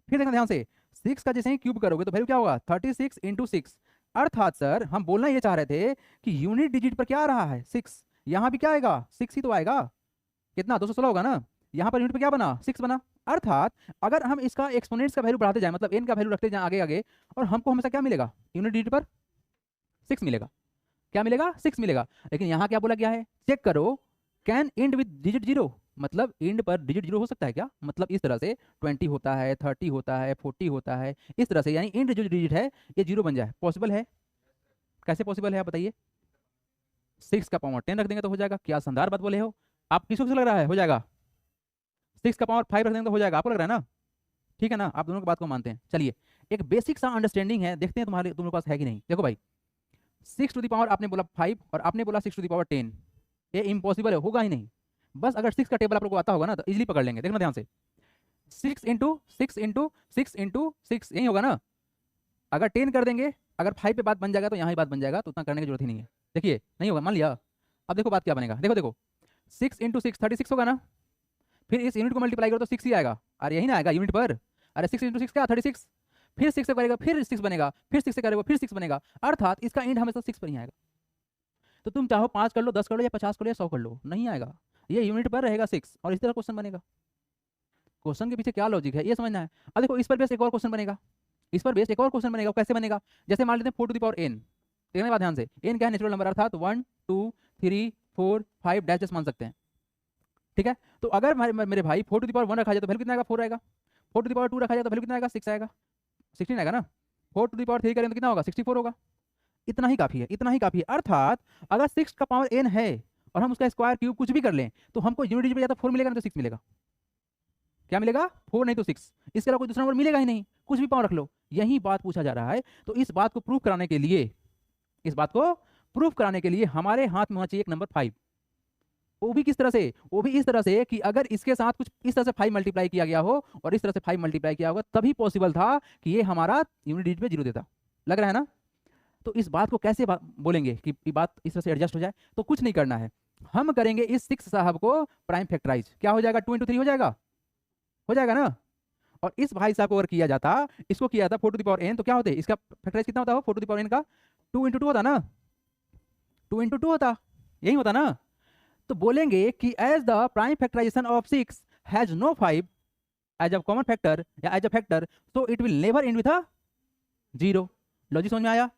फिर देखना ध्यान से, 6 का जैसे ही क्यूब करोगे तो वैल्यू क्या होगा 36 इंटू 6। अर्थात सर हम बोलना ये चाह रहे थे कि यूनिट डिजिट पर क्या आ रहा है 6, यहाँ भी क्या आएगा 6 ही तो आएगा। कितना 216 होगा ना, यहाँ पर यूनिट पे क्या बना 6 बना। अर्थात अगर हम इसका एक्सपोनेंट्स का वैल्यू बढ़ाते जाए, मतलब n का वैल्यू रखते जाए आगे आगे, और हमको हमेशा क्या मिलेगा, यूनिट डिजिट पर 6 मिलेगा। क्या मिलेगा 6 मिलेगा। लेकिन यहाँ क्या बोला गया है, चेक करो कैन एंड विद डिजिट 0, मतलब एंड पर डिजिट 0 हो सकता है क्या, मतलब इस तरह से 20 होता है, 30 होता है, 40 होता है, इस तरह से, यानी एंड जो डिजिट है ये 0 बन जाए, पॉसिबल है। कैसे पॉसिबल है आप बताइए, 6 का पावर 10 रख देंगे तो हो जाएगा। क्या शानदार बात बोले हो आप, किसको लग रहा है हो जाएगा, 6 का पावर 5 रख देंगे तो हो जाएगा, आपको लग रहा है ना। ठीक है ना, आप दोनों की बात को मानते हैं। चलिए एक बेसिक सा अंडरस्टैंडिंग है, देखते हैं तुम लोग पास है कि नहीं। देखो भाई 6 टू द पावर आपने बोला 5 और आपने बोला 6 टू द पावर 10, ये इम्पॉसिबल है, होगा ही नहीं। बस अगर 6 का टेबल आप लोग को आता होगा ना तो इजीली पकड़ लेंगे, देखना ध्यान से। 6 इंटू 6 इंटू 6 इंटू 6 यही होगा ना। अगर 10 कर देंगे, अगर 5 पे बात बन जाएगा तो यहाँ ही बात बन जाएगा, तो उतना करने की जरूरत ही नहीं है। देखिए नहीं होगा, मान लिया। अब देखो बात क्या बनेगा, देखो देखो 6 इंटू 6 36 होगा ना, फिर इस यूनिट को मल्टीप्लाई करो तो 6 ही आएगा। अरे यही ना आएगा यूनिट पर, अरे 6 इंटू 6 क्या 36, फिर 6 से करेगा फिर 6 बनेगा, फिर 6 से करेगा फिर 6 बनेगा, अर्थात इसका एंड हमेशा 6 पर ही आएगा। तो तुम चाहो 5 कर लो, 10 कर लो, या 50 कर लो, या 100 कर लो, नहीं आएगा, ये यूनिट पर रहेगा 6, और इस तरह क्वेश्चन बनेगा। क्वेश्चन के पीछे क्या लॉजिक है ये समझना है। अब देखो इस पर बेस एक और क्वेश्चन बनेगा, इस पर बेस एक और क्वेश्चन बनेगा। कैसे बनेगा, जैसे मान लेते हैं 4 टू द पावर n, देखने बात ध्यान से, n क्या है नेचुरल नंबर, अर्थात 1 2 3 4 5 डैश डैश मान सकते हैं। ठीक है, तो अगर मेरे भाई 4 टू द पावर 1 रखा जाए तो वैल्यू कितना आएगा 4 आएगा, 4 टू द पावर 2 रखा जाए तो वैल्यू कितना आएगा 6 आएगा, 16 आएगा ना, 4 टू द पावर 3 करें तो कितना होगा 64 होगा। इतना ही काफी है, इतना ही काफी है। अर्थात अगर 6 का पावर n है और हम उसका स्क्वायर क्यूब कुछ भी कर लें तो हमको यूनिट डिजिट पे या तो 4 मिलेगा ना तो 6 मिलेगा। क्या मिलेगा 4 नहीं तो 6, इसके अलावा कोई दूसरा नंबर मिलेगा ही नहीं, कुछ भी पावर रख लो। यही बात पूछा जा रहा है। तो इस बात को प्रूफ कराने के लिए, इस बात को प्रूफ कराने के लिए हमारे हाथ में होना चाहिए एक नंबर 5। वो भी किस तरह से, वो भी इस तरह से कि अगर इसके साथ कुछ इस तरह से 5 मल्टीप्लाई किया गया हो और इस तरह से 5 मल्टीप्लाई किया होगा, तभी पॉसिबल था कि ये हमारा यूनिट डिजिट पे 0 देता। लग रहा है ना। तो इस बात को कैसे बोलेंगे कि बात इस तरह से एडजस्ट हो जाए, तो कुछ नहीं करना है, हम करेंगे इस 6 साहब को प्राइम फैक्टराइज। क्या हो जाएगा 2 इंटू 3 हो जाएगा ना। और इस भाई साहब को अगर किया जाता, इसको किया जाता 4 टू द पावर n, तो क्या होते, इसका फैक्टराइज कितना होता है 4 टू द पावर n का 2 इंटू 2 होता ना, 2 इंटू 2 होता, यही होता ना। तो बोलेंगे कि as the prime factorization of 6 has no 5 as a common factor या as a factor, so it will never end with a 0। Logic समझ में आया।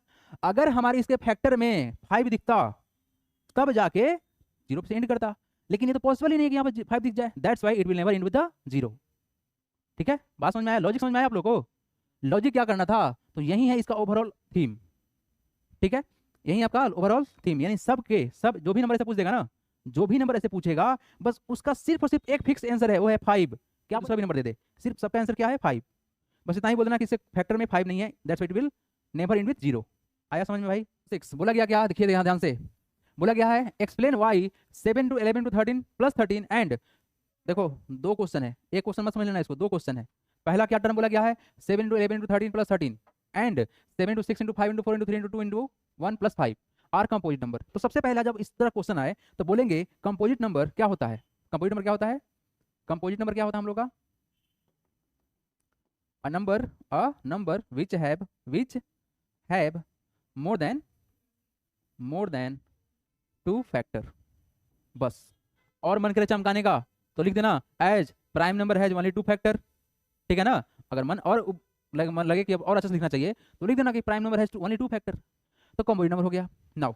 अगर हमारे इसके फैक्टर में 5 दिखता तब जाके 0 से एंड करता, लेकिन ये तो पॉसिबल ही नहीं है कि यहाँ पर 5 दिख जाए, that's why it will never end with the 0। ठीक है, बात समझ में आया, लॉजिक समझ में आया आप लोग को? लॉजिक क्या करना था, तो यही है इसका ओवरऑल थीम। ठीक है, यही आपका ओवरऑल थीम, यानी सब के सब जो भी नंबर ऐसे पूछ देगा ना, जो भी नंबर ऐसे पूछेगा, बस उसका सिर्फ और सिर्फ एक फिक्स आंसर है, वो है 5। क्या दूसरा भी नंबर दे दे, सिर्फ सबका आंसर क्या है 5। बस इतना ही बोलना कि इससे फैक्टर में 5 नहीं है, that's it will never end with 0। आया समझ में भाई? 6 बोला गया क्या, देखिए यहाँ ध्यान से, बोला गया है explain why 7 to 11 to 13 plus 13 and, देखो दो क्वेश्चन है, एक क्वेश्चन मत समझ लेना इसको, दो क्वेश्चन है। पहला क्या टर्म बोला गया है, 7 to 11 to 13 plus 13 and 7 to 6 into 5 into 4 into 3 into 2 into 1 plus 5 are composite number. तो सबसे पहला जब इस तरह क्वेश्चन आए तो बोलेंगे कंपोजिट नंबर क्या होता है। कंपोजिट नंबर क्या होता है, कंपोजिट नंबर क्या होता है हम लोग का, a number which have more than 2 factor. बस, और मन करे चमकाने का तो लिख देना as prime number has only 2 factor. ठीक है ना, अगर मन और मन लगे कि अब और अच्छे से लिखना चाहिए तो लिख देना कि prime number has only 2 factor, तो कंपोजिट नंबर हो गया। नाउ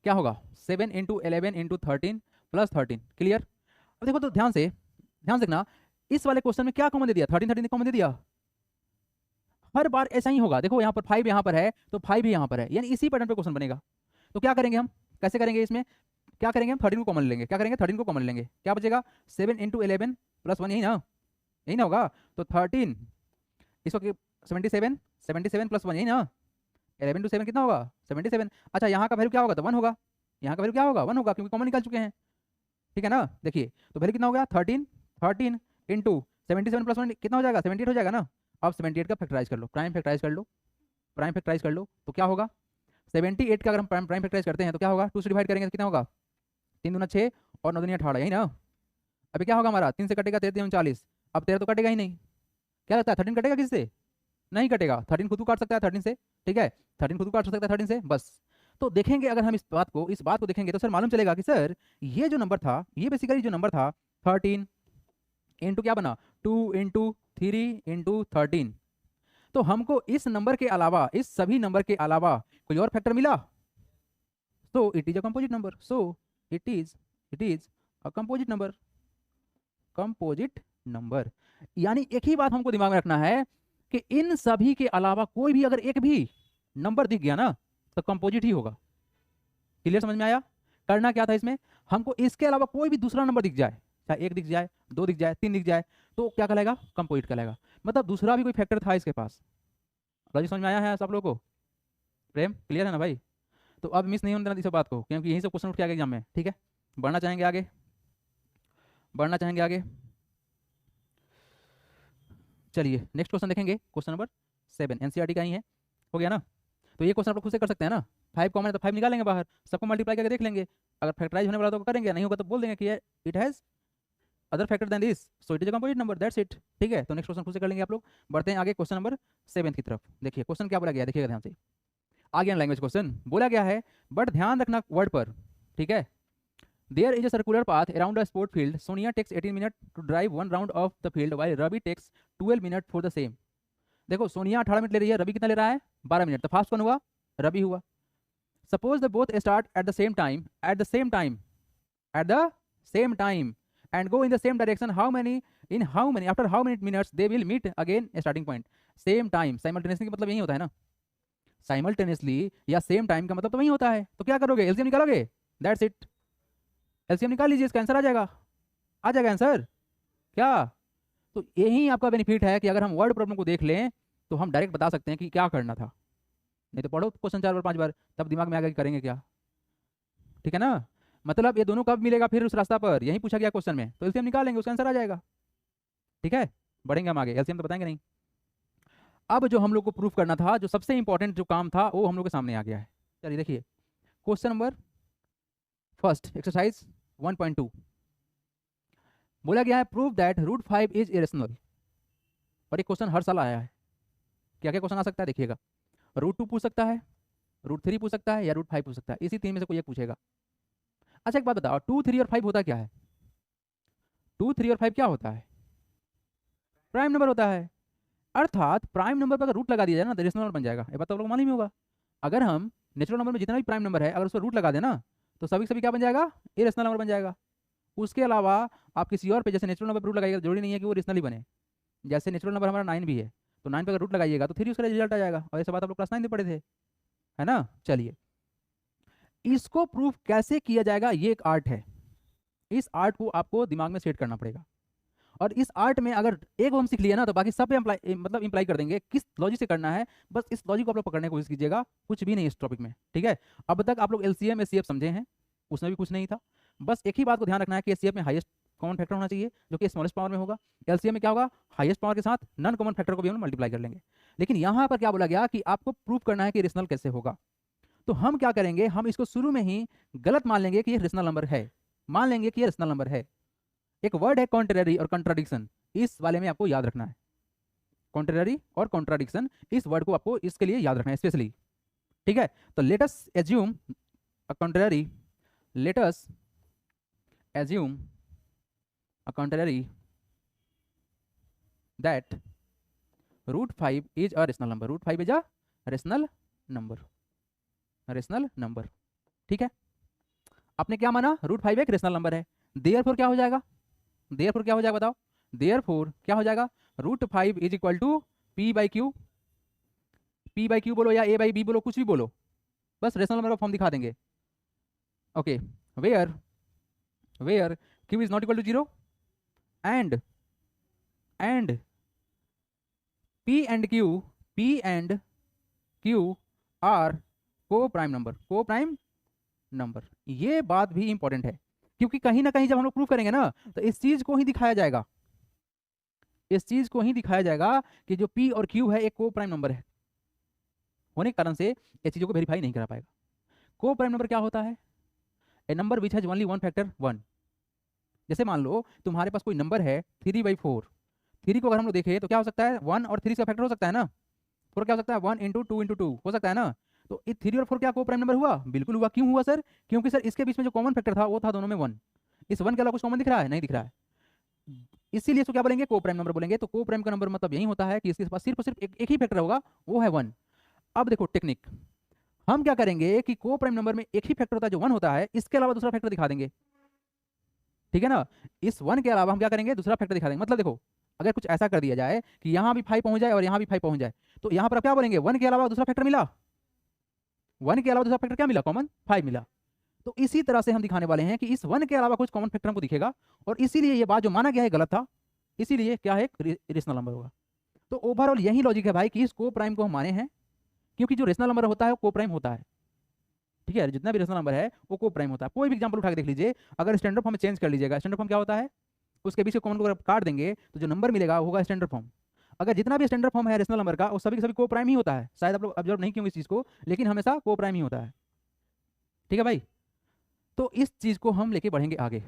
क्या होगा, 7 into 11 into 13 प्लस 13, क्लियर। अब देखो तो ध्यान से देखना, इस वाले क्वेश्चन में क्या कॉमन दे दिया, 13 कॉमन दे दिया। हर बार ऐसा ही होगा, देखो यहाँ पर 5 यहाँ पर है तो 5 भी यहाँ पर है, यानी इसी पैटर्न पे क्वेश्चन बनेगा। तो क्या करेंगे हम, कैसे करेंगे इसमें, क्या करेंगे हम 13 को कॉमन लेंगे, क्या करेंगे 13 को कॉमन लेंगे, क्या बचेगा 7 into 11 प्लस 1, यही ना होगा। तो 13 इसको 77 प्लस 1, यही ना, 11 to 7 कितना होगा 77। अच्छा यहाँ का वैल्यू क्या होगा, तो 1 होगा, यहाँ का वैल्यू क्या होगा 1 होगा, क्योंकि कॉमन निकाल चुके हैं। ठीक है ना, देखिए तो वैल्यू कितना हो गया 13 इंटू 77 प्लस 1 कितना हो जाएगा 78 हो जाएगा ना। अब 78 का फैक्टराइज कर लो, प्राइम फैक्टराइज कर लो, तो क्या होगा 78 का अगर हम प्राइम फैक्टराइज करते हैं तो क्या होगा, 2 से डिवाइड करेंगे तो कितना होगा 3 दूना 6 और 9 दूनी 18, यही ना। अभी क्या होगा हमारा 3 से कटेगा 13 39, अब 13 तो कटेगा ही नहीं, क्या लगता है 13 कटेगा किससे, नहीं कटेगा, 13 खुद को काट सकता है 13 से। ठीक है, 13 खुद को काट सकता है 13 से, बस। तो देखेंगे अगर हम इस बात को देखेंगे तो सर मालूम चलेगा कि सर ये जो नंबर था, ये बेसिकली जो नंबर था 13 इंटू क्या बना 2 इंटू 3 इंटू 13। तो हमको इस नंबर के अलावा, इस सभी नंबर के अलावा कोई और फैक्टर मिला, तो it is a composite number, so it is a composite number. यानी एक ही बात हमको दिमाग में रखना है कि इन सभी के अलावा कोई भी अगर एक भी नंबर दिख गया ना तो कंपोजिट ही होगा। क्लियर, समझ में आया? करना क्या था इसमें, हमको इसके अलावा कोई भी दूसरा नंबर दिख जाए, चाहे 1 दिख जाए 2 दिख जाए 3 दिख जाए, तो क्या कहलाएगा कंपोजिट कहलाएगा, मतलब दूसरा भी कोई फैक्टर था इसके पास। लॉजिक समझ में आया है सब लोगों को? प्रेम क्लियर है ना भाई? तो अब मिस नहीं होने देना इस बात को, क्योंकि यही सब क्वेश्चन उठ के आगे एग्जाम में। ठीक है, बढ़ना चाहेंगे आगे, चलिए नेक्स्ट क्वेश्चन देखेंगे, क्वेश्चन नंबर 7 एनसीईआरटी का ही है, हो गया ना। तो ये क्वेश्चन आप लोग खुद से कर सकते हैं ना, 5 कॉमन है तो 5 निकालेंगे बाहर, सबको मल्टीप्लाई करके देख लेंगे, अगर फैक्टराइज होने वाला तो करेंगे, नहीं होगा तो बोल देंगे कि it has other factor than this, so it is a composite number, that's it. ठीक है, तो नेक्स्ट क्वेश्चन खुद से कर लेंगे आप लोग। बढ़ते हैं आगे क्वेश्चन नंबर 7 की तरफ। देखिए क्वेश्चन क्या बोला गया है, देखिएगा ध्यान से, आ गया लैंग्वेज क्वेश्चन, बोला गया है बट ध्यान रखना वर्ड पर। ठीक है, there is a circular path around a sport field, Sonia takes 18 minute to drive 1 round of the field while Ravi takes 12 minute for the same. देखो सोनिया 18 मिनट ले रही है, रवि कितना ले रहा है 12 मिनट, तो फास्ट कौन हुआ, रवि हुआ। Suppose the both start at the same time and go in the same direction, how many after how many minutes they will meet again starting point, same time, simultaneously का मतलब यही होता है ना, simultaneously या same time का मतलब तो वही होता है। तो क्या करोगे, एलसीएम निकालोगे, दैट्स इट, एलसीएम निकाल लीजिए, इसका आंसर आ जाएगा आंसर क्या। तो यही आपका बेनिफिट है कि अगर हम वर्ड प्रॉब्लम को देख लें तो हम डायरेक्ट बता सकते हैं कि क्या करना था, नहीं तो पढ़ो क्वेश्चन 4 बार 5 बार, तब दिमाग में आ गया कि करेंगे क्या। ठीक है ना, मतलब ये दोनों कब मिलेगा फिर उस रास्ता पर, यही पूछा गया क्वेश्चन में, तो एलसीएम निकालेंगे उसका आंसर आ जाएगा। ठीक है, बढ़ेंगे हम आगे, एलसीएम तो बताएंगे नहीं। अब जो हम लोग को प्रूफ करना था, जो सबसे इंपॉर्टेंट जो काम था, वो हम लोग के सामने आ गया है। चलिए देखिए क्वेश्चन नंबर फर्स्ट एक्सरसाइज 1.2 बोला गया है प्रूव दैट √5 इज इरेशनल। और ये क्वेश्चन हर साल आया है, क्या क्या क्वेश्चन आ सकता है देखिएगा, √2 पूछ सकता है, √3 पूछ सकता है, या √5 पूछ सकता है, इसी 3 में से कोई एक पूछेगा। अच्छा एक बात बताओ, 2 3 और 5 होता क्या है, 2 3 और 5 क्या होता है, प्राइम नंबर होता है। अर्थात प्राइम नंबर पर अगर रूट लगा दिया जाए ना तो रेशनल नंबर बन जाएगा। ये बात तो आप लोग मालूम ही होगा। अगर हम नेचुरल नंबर में जितना भी प्राइम नंबर है अगर उस पर रूट लगा देना तो सभी सभी क्या बन जाएगा, इरेशनल नंबर बन जाएगा। उसके अलावा आप किसी और पे जैसे नेचुरल नंबर पर रूट लगाइएगा, जरूरी नहीं है कि वो रेशनल ही बने। जैसे नेचुरल नंबर हमारा 9 भी है तो 9 पे अगर रूट लगाइएगा तो 3 उसका रिजल्ट आ जाएगा, और ऐसा बात आप लोग क्लास 9 में पढ़े थे, है ना। चलिए, इसको प्रूफ कैसे किया जाएगा, ये एक आर्ट है। इस आर्ट को आपको दिमाग में सेट करना पड़ेगा, और इस आर्ट में अगर एक हम सीख लिया ना तो बाकी सब पे मतलब इंप्लाई कर देंगे किस लॉजिक से करना है। बस इस लॉजिक को आप लोग पकड़ने की कोशिश कीजिएगा, कुछ भी नहीं इस टॉपिक में, ठीक है। अब तक आप लोग एलसीएम एचसीएफ समझे हैं, उसमें भी कुछ नहीं था। बस एक ही बात को ध्यान रखना है कि एचसीएफ में हाईएस्ट कॉमन फैक्टर होना चाहिए जो कि स्मॉलेस्ट पावर में होगा। एलसीएम में क्या होगा, हाईएस्ट पावर के साथ नॉन कॉमन फैक्टर को भी हम मल्टीप्लाई कर लेंगे। लेकिन यहाँ पर क्या बोला गया कि आपको प्रूव करना है कि रेशनल कैसे होगा। तो हम क्या करेंगे, हम इसको शुरू में ही गलत मान लेंगे कि ये रेशनल नंबर है, मान लेंगे कि ये रेशनल नंबर है। एक वर्ड है कॉन्ट्रेरी और कंट्राडिक्शन, इस वाले में आपको याद रखना है। कॉन्ट्रेरी और कॉन्ट्राडिक्शन, इस वर्ड को आपको इसके लिए याद रखना है स्पेशली, ठीक है। तो let us assume a contrary, let us assume a contrary that √5 is a rational number, √5 is a rational number, rational number, ठीक है। आपने क्या माना, √5 एक रेशनल नंबर है। देयरफॉर क्या हो जाएगा, देयरफॉर क्या हो जाएगा बताओ, देयरफॉर क्या हो जाएगा, √5 is equal to P by Q, P by Q बोलो या ए बाई बी बोलो, कुछ भी बोलो, बस रेशनल नंबर का फॉर्म दिखा देंगे। Okay, where where Q is not equal to 0 and P and Q are coprime number, coprime number. ये बात भी इंपॉर्टेंट है क्योंकि कहीं ना कहीं जब हम लोग प्रूफ करेंगे ना तो इस चीज को ही दिखाया जाएगा, इस चीज को ही दिखाया जाएगा कि जो पी और क्यू है एक को प्राइम नंबर है, होने के कारण से ये चीजों को वेरीफाई नहीं करा पाएगा। को प्राइम नंबर क्या होता है, a number which has only one factor 1। जैसे मान लो तुम्हारे पास कोई नंबर है 3/4, 3 को अगर हम लोग देखें तो क्या हो सकता है, 1 और 3 का फैक्टर हो सकता है ना, 4 क्या हो सकता है, 1 × 2 × 2 हो सकता है ना। तो ये 3 और 4 क्या को प्राइम नंबर हुआ, बिल्कुल हुआ। क्यों हुआ सर, क्योंकि सर इसके बीच में जो कॉमन फैक्टर था वो था दोनों में 1। इस 1 के अलावा कुछ कॉमन दिख रहा है, नहीं दिख रहा है, इसीलिए इसको क्या बोलेंगे, को प्राइम नंबर बोलेंगे। तो को प्राइम का नंबर मतलब यही होता है कि इसके पास सिर्फ और सिर्फ एक ही फैक्टर होगा, वो है 1। अब देखो टेक्निक, हम क्या करेंगे कि को प्राइम नंबर में एक ही फैक्टर होता है जो 1 होता है, इसके अलावा दूसरा फैक्टर दिखा देंगे, ठीक है ना। इस 1 के अलावा हम क्या करेंगे, दूसरा फैक्टर दिखा देंगे। मतलब देखो अगर कुछ ऐसा कर दिया जाए कि यहाँ भी 5 पहुंच जाए और यहाँ भी 5 पहुंच जाए, तो यहाँ पर आप क्या बोलेंगे, 1 के अलावा दूसरा फैक्टर मिला, 1 के अलावा दूसरा फैक्टर क्या मिला, कॉमन 5 मिला। तो इसी तरह से हम दिखाने वाले हैं कि इस 1 के अलावा कुछ कॉमन फैक्टर हमको दिखेगा, और इसीलिए ये बात जो माना गया है गलत था, इसीलिए क्या है, रेशनल नंबर होगा। तो ओवरऑल यही लॉजिक है भाई कि इस को प्राइम को हम माने हैं, क्योंकि जो रेशनल नंबर होता है वो को प्राइम होता है, ठीक है। जितना भी रेशनल नंबर है वो को प्राइम होता है। कोई भी एग्जांपल उठा के देख लीजिए, अगर स्टैंडर्ड फॉर्म में चेंज कर लीजिएगा, स्टैंडर्ड फॉर्म क्या होता है, उसके बीच कॉमन को काट देंगे तो जो नंबर मिलेगा वो होगा स्टैंडर्ड फॉर्म। अगर जितना भी स्टैंडर्ड फॉर्म है रेशनल नंबर का वो सभी के सभी को प्राइम ही होता है। शायद आप लोग ऑब्जर्व नहीं किए इस चीज़ को, लेकिन हमेशा को प्राइम ही होता है, ठीक है भाई। तो इस चीज़ को हम लेके बढ़ेंगे आगे।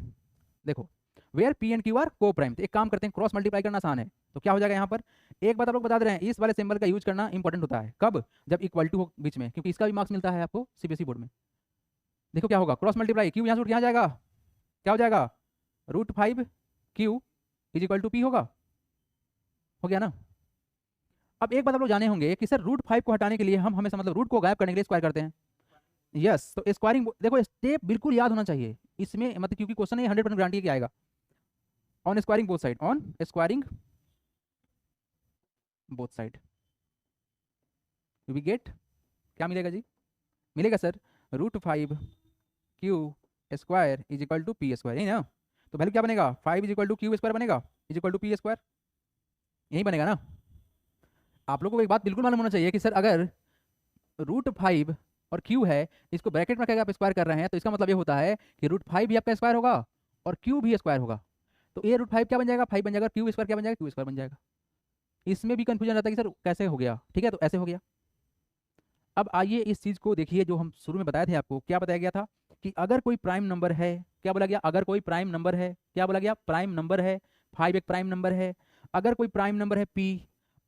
देखो where P and Q are coprime, तो एक काम करते हैं, क्रॉस मल्टीप्लाई करना आसान है। तो क्या हो जाएगा यहाँ पर, एक बात आप लोग बता दे रहे हैं, इस वाले सिंबल का यूज करना इंपॉर्टेंट होता है, कब, जब इक्वल टू हो बीच में, क्योंकि इसका भी मार्क्स मिलता है आपको सीबीएसई बोर्ड में। देखो क्या होगा, क्रॉस मल्टीप्लाई, क्यू यहाँ से उठ यहाँ जाएगा, क्या हो जाएगा, √5 Q is equal to P होगा, हो गया ना। अब एक बात आप लोग जाने होंगे कि सर √5 को हटाने के लिए हम हमेशा मतलब रूट को गायब करने के लिए स्क्वायर करते हैं। यस, तो स्क्वायरिंग देखो स्टेप बिल्कुल याद होना चाहिए इसमें, मतलब क्योंकि क्वेश्चन है 100% गारंटी की आएगा। On squaring both side, on squaring both side we get, क्या मिलेगा जी, मिलेगा sir √5 q square is equal to P square, यही ना। तो वैल्यू क्या बनेगा, 5 is equal to q square बनेगा, is equal to P square, यही बनेगा ना। आप लोगों को एक बात बिल्कुल मालूम होना चाहिए कि सर अगर √5 और क्यू है, इसको ब्रैकेट में क्या आप स्क्वायर कर रहे हैं, तो इसका मतलब ये होता है कि √5 भी आपका स्क्वायर होगा और क्यू भी स्क्वायर होगा। तो ये √5 क्या बन जाएगा, 5 बन जाएगा, क्यू स्क्वायर क्या बन जाएगा, क्यू स्क्वायर बन जाएगा। इसमें भी कंफ्यूजन रहता है कि सर कैसे हो गया, ठीक है, तो ऐसे हो गया। अब आइए इस चीज़ को देखिए जो हम शुरू में बताए थे आपको, क्या बताया गया था कि अगर कोई प्राइम नंबर है, क्या बोला गया, अगर कोई प्राइम नंबर है, क्या बोला गया, प्राइम नंबर है, 5 एक प्राइम नंबर है, अगर कोई प्राइम नंबर है पी,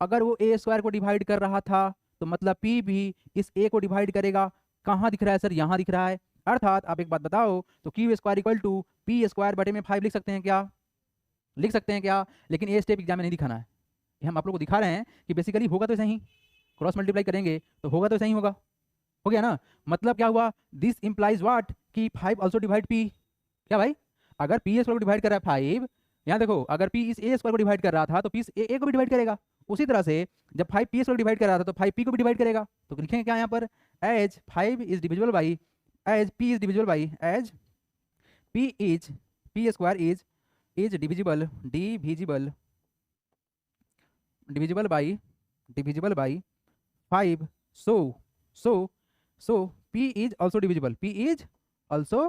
अगर वो ए स्क्वायर को डिवाइड कर रहा था तो मतलब पी भी इस ए को डिवाइड करेगा। कहाँ दिख रहा है सर, यहाँ दिख रहा है। अर्थात आप एक बात बताओ, तो Q square equal to P square बटे में 5 लिख सकते हैं क्या, लिख सकते हैं क्या, लेकिन ये स्टेप एग्जाम में नहीं दिखाना है, ये हम आप लोग को दिखा रहे हैं कि बेसिकली होगा तो ऐसा ही, क्रॉस मल्टीप्लाई करेंगे तो होगा तो ऐसा ही होगा। हो गया ना? मतलब क्या हुआ, दिस इंप्लाइज व्हाट कि 5 ऑल्सो डिवाइड पी। क्या भाई, अगर पी ए स्क्वायर को डिवाइड कर रहा है 5, यहाँ देखो अगर पी इस ए स्क्वायर को डिवाइड कर रहा था तो पी इस ए को भी डिवाइड करेगा। उसी तरह से जब 5 पी स्क्वायर डिवाइड कर रहा था तो 5 पी को भी डिवाइड करेगा। तो लिखेंगे क्या यहाँ पर, as 5 is divisible by, as P is divisible by, as P is, P square is divisible, divisible, divisible by, divisible by 5। So p is also divisible, p is also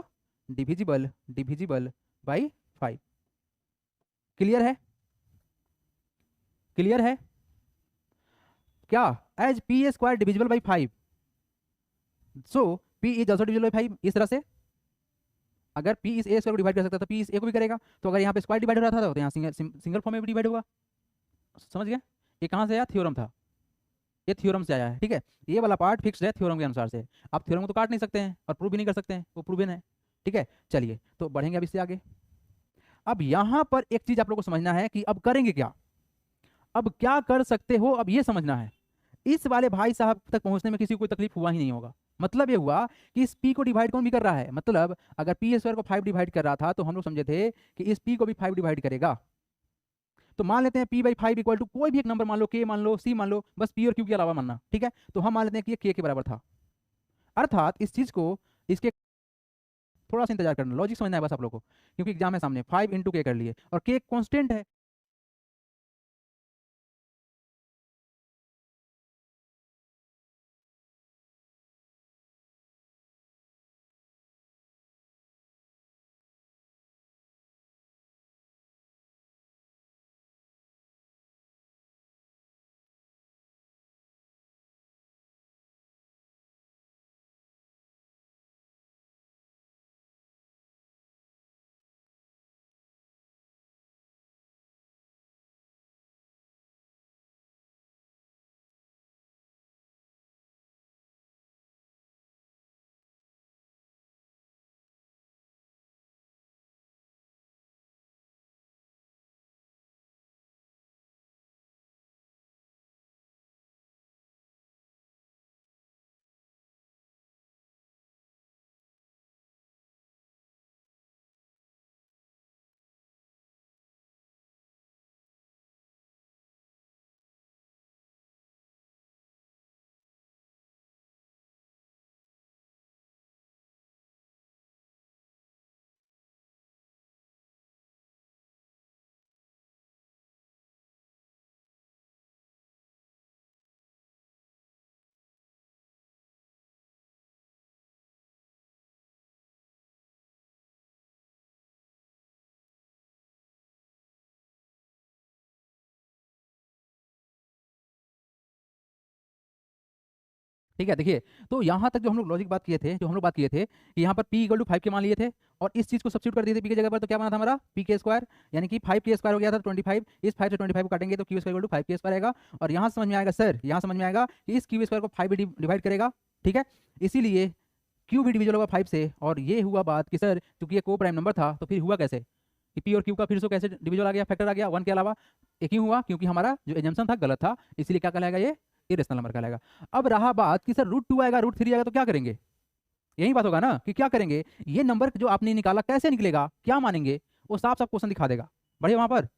divisible by 5। Clear है? Clear है क्या? As P A square divisible by 5, so p is also divisible by 5। इस तरह से अगर p इस a square को divide कर सकता है तो p इस a को भी करेगा। तो अगर यहाँ पे स्क्वायर डिवाइड हो रहा था तो यहाँ सिंगल फॉर्म में भी डिवाइड होगा। समझ गया? ये कहाँ से आया? थ्योरम था, ये थ्योरम से आया है। ठीक है, ये वाला पार्ट फिक्स्ड है थ्योरम के अनुसार से। आप थ्योरम को तो काट नहीं सकते हैं और प्रूव भी नहीं कर सकते हैं, वो प्रूवन है। ठीक है, चलिए तो बढ़ेंगे अब इससे आगे। अब यहाँ पर एक चीज आप लोग को समझना है कि अब करेंगे क्या, अब क्या कर सकते हो, अब ये समझना है। इस वाले भाई साहब तक पहुंचने में किसी को कोई तकलीफ हुआ ही नहीं होगा। मतलब ये हुआ कि इस p को डिवाइड कौन भी कर रहा है, मतलब अगर पी स्क्वायर को 5 डिवाइड कर रहा था तो हम लोग समझे थे कि इस p को भी 5 डिवाइड करेगा। तो मान लेते हैं p बाई 5 इक्वल टू कोई भी एक नंबर मान लो, k मान लो, c मान लो, बस p और q के अलावा मानना। ठीक है, तो हम मान लेते हैं कि ये k के बराबर था। अर्थात इस चीज को, इसके थोड़ा सा इंतजार करना, लॉजिक समझना है बस आप लोग को, क्योंकि एग्जाम है सामने। 5 इंटू के कर लिए और k कॉन्स्टेंट है। ठीक है, देखिए तो यहाँ तक जो हम लोग लॉजिक बात किए थे, जो हम लोग बात किए थे कि यहाँ पर p इक्वल टू 5 के मान लिए थे और इस चीज को सब्स्टिट्यूट कर दिए थे p की जगह पर, तो क्या बना था हमारा p के स्क्वायर, यानी कि 5 के स्क्वायर हो गया था 25। इस 5 से 25 को काटेंगे तो q स्क्वायर इक्वल टू 5 के स्क्वायर आएगा। और यहाँ समझ में आएगा सर, यहाँ समझ में आएगा कि इस q स्क्वायर को 5 भी डिवाइड करेगा। ठीक है, इसीलिए q भी डिविजल होगा 5 से। और ये हुआ बात कि सर चूंकि ये को प्राइम नंबर था तो फिर हुआ कैसे कि p और q का फिर से कैसे डिविजल आ गया, फैक्टर आ गया 1 के अलावा। ये क्यों हुआ? क्योंकि हमारा जो एजम्पशन था गलत था, इसीलिए क्या कहलाएगा, ये इरेशनल नंबर कहलाएगा। अब रहा बात कि सर √2 आएगा, √3 आएगा, तो क्या करेंगे? यही बात होगा ना कि क्या करेंगे, ये नंबर जो आपने निकाला कैसे निकलेगा, क्या मानेंगे, वो साफ साफ क्वेश्चन दिखा देगा। बढ़िया वहां पर।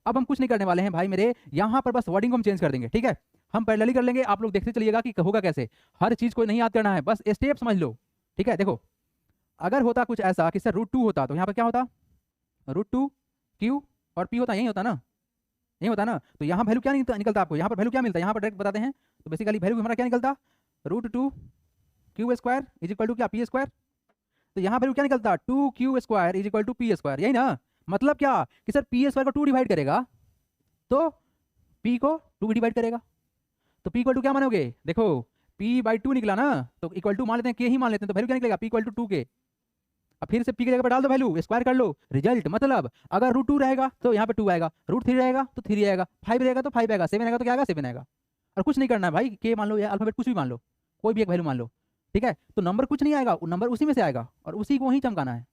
अब हम कुछ नहीं करने वाले हैं भाई मेरे, यहाँ पर बस वर्डिंग को हम चेंज कर देंगे। ठीक है, हम पैरेलली कर लेंगे, आप लोग देखते चलिएगा कि होगा कैसे। हर चीज को नहीं याद करना है, बस स्टेप समझ लो। ठीक है, देखो अगर होता कुछ ऐसा कि सर √2 होता तो यहाँ पर क्या होता, √2 Q और P होता, यही होता ना, यही होता ना। तो यहाँ वैल्यू क्या निकलता आपको, यहाँ पर वैल्यू क्या मिलता है, यहाँ पर डायरेक्ट बताते हैं। तो बेसिकली वैल्यू हमारा क्या निकलता, √2 Q square is equal to क्या, P स्क्वायर। तो यहाँ वैल्यू क्या निकलता, 2Q square is equal to P square, यही ना। मतलब क्या कि सर P स्क्वायर को 2 डिवाइड करेगा तो P को 2 भी डिवाइड करेगा। तो P इक्वल टू क्या मानोगे, देखो P बाई 2 निकला ना, तो इक्वल टू मान लेते हैं, K ही मान लेते हैं, तो वैल्यू क्या निकलेगा, P इक्वल टू 2K। अब फिर से p की जगह पर डाल दो वैल्यू, स्क्वायर कर लो, रिजल्ट मतलब अगर √2 रहेगा तो यहाँ पे 2 आएगा, √3 रहेगा तो 3 आएगा, 5 रहेगा तो 5 आएगा, 7 आएगा तो क्या आएगा, 7 आएगा। और कुछ नहीं करना है भाई, के मान लो या अल्फाबेट कुछ भी मान लो, कोई भी एक वैल्यू मान लो। ठीक है, तो नंबर कुछ नहीं आएगा, नंबर उसी में से आएगा और उसी को ही चमकाना है।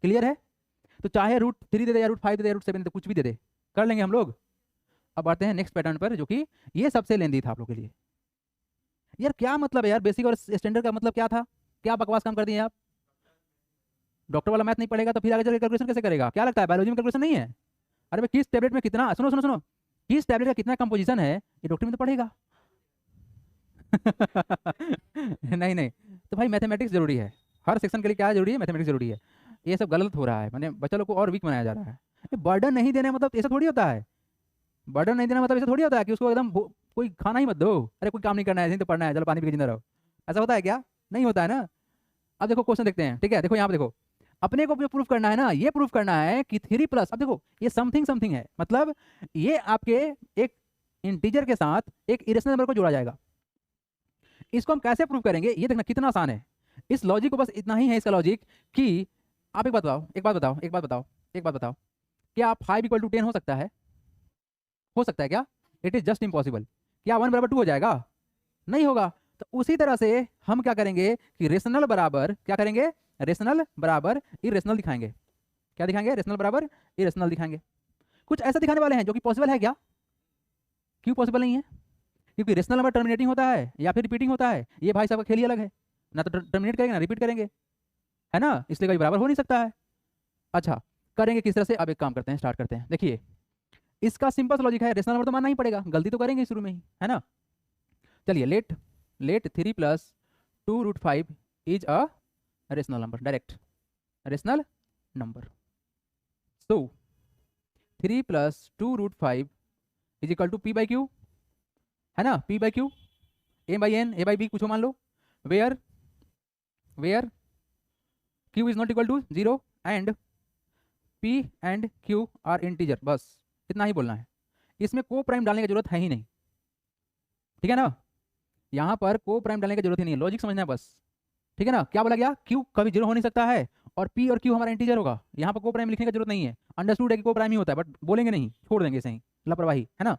क्लियर है? तो चाहे √3 दे दे या √5 दे दे या √7 दे दे, कुछ भी दे दे, कर लेंगे हम लोग। अब आते हैं नेक्स्ट पैटर्न पर, जो कि ये सबसे लेंदी था आप लोग के लिए। यार क्या मतलब है यार, बेसिक और स्टैंडर्ड का मतलब क्या था? क्या बकवास काम कर दिए आप? डॉक्टर वाला मैथ नहीं पढ़ेगा तो फिर आगे चल कैलकुलेशन कैसे करेगा? क्या लगता है बायोलॉजी में कैलकुलेशन नहीं है? अरे भाई किस टैबलेट में कितना, सुनो सुनो सुनो, किस टैबलेट का कितना कंपोजिशन है ये डॉक्टर में तो पढ़ेगा। नहीं नहीं, तो भाई मैथमेटिक्स जरूरी है हर सेक्शन के लिए। क्या जरूरी है? मैथमेटिक्स जरूरी है। ये सब गलत हो रहा है, मैंने बच्चा लोग को और वीक बनाया जा रहा है। ये बर्डन नहीं देना मतलब ऐसा थोड़ी होता है। बर्डन नहीं देना मतलब ऐसा थोड़ी होता है कि उसको एकदम कोई खाना ही मत दो, अरे कोई काम नहीं करना है, ऐसे ही तो पढ़ना है, चलो पानी पी के जिंदा रहो। ऐसा होता है क्या? नहीं होता है ना। अब देखो क्वेश्चन देखते हैं, ठीक है? देखो यहाँ पे देखो, अपने को जो प्रूफ करना है ना, ये प्रूफ करना है कि 3 प्लस, अब देखो ये समथिंग समथिंग है, मतलब ये आपके एक इंटीजर के साथ एक इरेशनल नंबर को जोड़ा जाएगा। इसको हम कैसे प्रूव करेंगे ये देखना कितना आसान है। इस लॉजिक को बस इतना ही है इसका लॉजिक कि आप एक बात बताओ, एक बात बताओ, एक बात बताओ, एक बात बताओ, क्या 5 = 10 हो सकता है? हो सकता है क्या? It is just impossible. क्या 1 = 2 हो जाएगा? नहीं होगा। तो उसी तरह से हम क्या करेंगे कि रेशनल बराबर क्या करेंगे? रेशनल बराबर इरेशनल दिखाएंगे। क्या दिखाएंगे? रेशनल बराबर इरेशनल दिखाएंगे। कुछ ऐसा दिखाने वाले हैं जो कि पॉसिबल है क्या? क्यों पॉसिबल नहीं है? क्योंकि रेशनल नंबर टर्मिनेटिंग होता है या फिर रिपीटिंग होता है, ये भाई साहब का खेल ही अलग है। ना तो टर्मिनेट करेंगे ना रिपीट करेंगे, है ना, इसलिए कभी बराबर हो नहीं सकता है। अच्छा, करेंगे किस तरह से? अब एक काम करते हैं, स्टार्ट करते हैं। देखिए इसका सिंपल सा लॉजिक है, रेशनल नंबर तो मानना ही पड़ेगा, गलती तो करेंगे शुरू में ही, है ना। चलिए let let 3 + 2√5 is a rational number, direct rational number. So 3 + 2√5 is equal to P/Q, है ना, P/Q, A/N, A/B कुछ मान लो, where where Q is not equal to 0 and P and Q are integer. बस इतना ही बोलना है, इसमें को प्राइम डालने की जरूरत है ही नहीं, ठीक है ना। यहाँ पर को प्राइम डालने की जरूरत ही नहीं है, लॉजिक समझना है बस, ठीक है ना। क्या बोला गया? Q कभी 0 हो नहीं सकता है और P और Q हमारा इंटीजर होगा, यहाँ पर को प्राइम लिखने की जरूरत नहीं है। अंडरस्टूड है कि को प्राइम ही होता है, बट बोलेंगे नहीं, छोड़ देंगे सही, लापरवाही, है ना।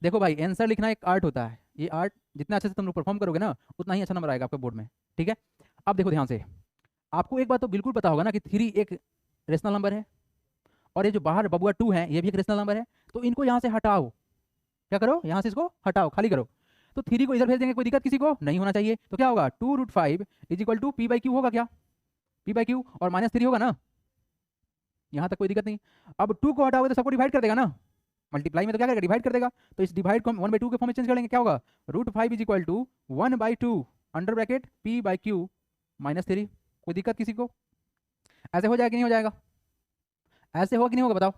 देखो भाई आंसर लिखना एक आर्ट होता है, ये आर्ट जितना अच्छे से तुम लोग परफॉर्म करोगे ना उतना ही अच्छा नंबर आएगा आपके बोर्ड में, ठीक है। अब देखो ध्यान से, आपको एक बात तो बिल्कुल पता होगा ना कि 3 एक रेशनल नंबर है और ये जो बाहर बबुआ 2 है ये भी एक रेशनल नंबर है, तो इनको यहाँ से हटाओ। क्या करो? यहाँ से इसको हटाओ, खाली करो। तो 3 को इधर भेज देंगे, कोई दिक्कत किसी को नहीं होना चाहिए। तो क्या होगा? 2√5 इज इक्वल टू P/Q होगा क्या? P/Q और -3 होगा ना, यहाँ तक कोई दिक्कत नहीं। अब 2 को हटाओगे तो सबको डिवाइड कर देगा ना, मल्टीप्लाई में तो क्या करेगा? डिवाइड कर देगा। तो इस डिवाइड को हम 1/2 के फॉर्म में चेंज कर लेंगे, क्या होगा? √5 is equal to 1/2 under bracket P/Q -3। कोई दिक्कत किसी को? ऐसे हो जाएगा कि नहीं हो जाएगा? ऐसे होगा कि नहीं होगा बताओ?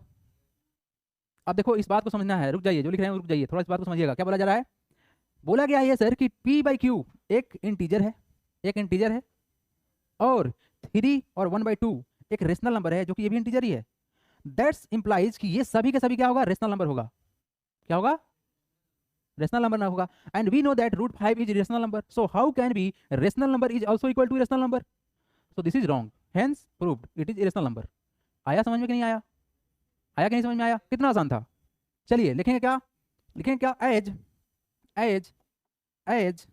अब देखो इस बात को समझना है, रुक जाइए, जो लिख रहे हैं रुक जाइए, थोड़ा इस बात को समझिएगा। क्या बोला जा रहा है? बोला गया है सर कि P/Q एक इंटीजर है, एक इंटीजर है, और 3 और 1/2 एक रेशनल नंबर है जो कि ये भी इंटीजर ही है। दैट्स इंप्लाइज कि ये सभी के सभी क्या होगा? रेशनल नंबर होगा। क्या होगा? रेशनल नंबर ना होगा। And we know that √5 is rational number, so how can be rational number is also equal to rational number? So this is wrong, hence proved it is rational number. आया समझ में कि नहीं आया? आया कि नहीं समझ में आया? कितना आसान था। चलिए लिखेंगे क्या? लिखेंगे क्या? As as as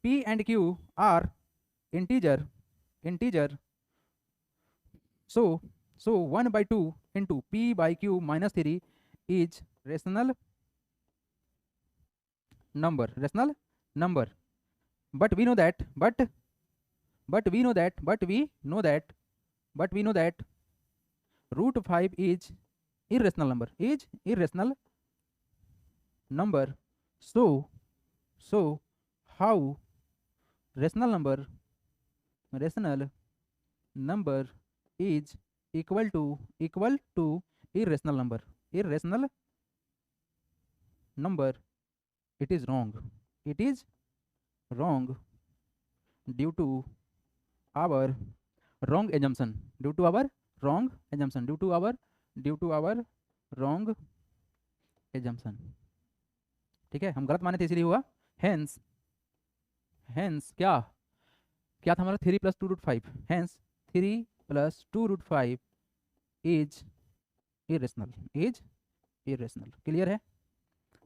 P and Q are integer integer, so 1/2 into P/Q -3 is rational number. But we know that √5 is irrational number. So how rational number is equal to irrational number? It is wrong, due to our wrong assumption, due to our wrong assumption, ठीक है, हम गलत माने थे इसलिए हुआ। Hence क्या क्या था हमारा? 3 + 2√5, हेंस 3 + 2√5 इज इरेशनल, क्लियर है?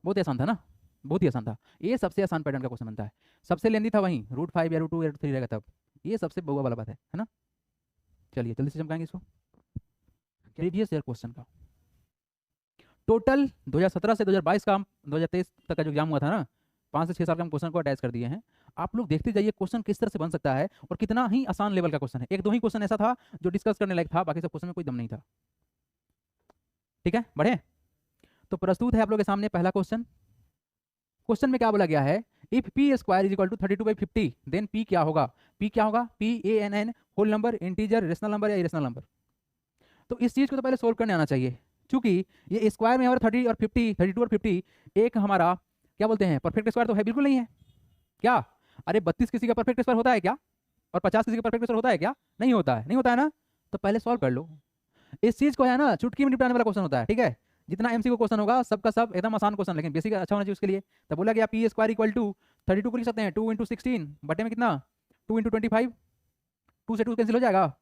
बहुत ही आसान था ना, बहुत ही आसान था। ये सबसे आसान पैटर्न का क्वेश्चन बनता है। सबसे लेंदी था वहीं √5 या √2 या √3 रहेगा तब, ये सबसे बहुआ वाला बात है ना। चलिए जल्दी से चमकाएंगे इसको, प्रीवियस ईयर क्वेश्चन का। टोटल 2017 से 2022 का 2023 तक का जो एग्जाम हुआ था ना, 5 से 6 साल का हम क्वेश्चन को अटैच कर दिए हैं। आप लोग देखते जाइए क्वेश्चन किस तरह से बन सकता है और कितना ही आसान लेवल का क्वेश्चन है। एक दो ही क्वेश्चन ऐसा था जो डिस्कस करने लायक था, बाकी सब क्वेश्चन में कोई दम नहीं था। ठीक है, बढ़े। तो प्रस्तुत है आप लोग के सामने पहला क्वेश्चन। क्वेश्चन में क्या बोला गया है, if p square is equal to 32/50 then p क्या होगा। पी क्या होगा, p A N N, whole number, integer, rational number या इरेशनल नंबर। तो इस चीज को तो पहले सोल्व करने आना चाहिए, क्योंकि ये स्क्वायर में हमारा 30 और 50, 32 और 50 एक हमारा क्या बोलते हैं परफेक्ट स्क्वायर तो है बिल्कुल नहीं है क्या। अरे 32 किसी का परफेक्ट स्क्वायर होता है क्या, और 50 किसी का परफेक्ट स्क्वायर होता है क्या, नहीं होता है, नहीं होता है ना। तो पहले सॉल्व कर लो इस चीज को, है ना, चुटकी में निपटाने वाला क्वेश्चन होता है। ठीक है, जितना एमसीक्यू क्वेश्चन होगा सबका सब एकदम आसान क्वेश्चन, लेकिन बेसिक अच्छा होना चाहिए उसके लिए। तो बोला गया पी स्क्वायर इक्वल टू 32 को लिख सकते हैं 2 × 16 बटे में कितना 2 × 25, 2 से 2 कैंसिल हो जाएगा,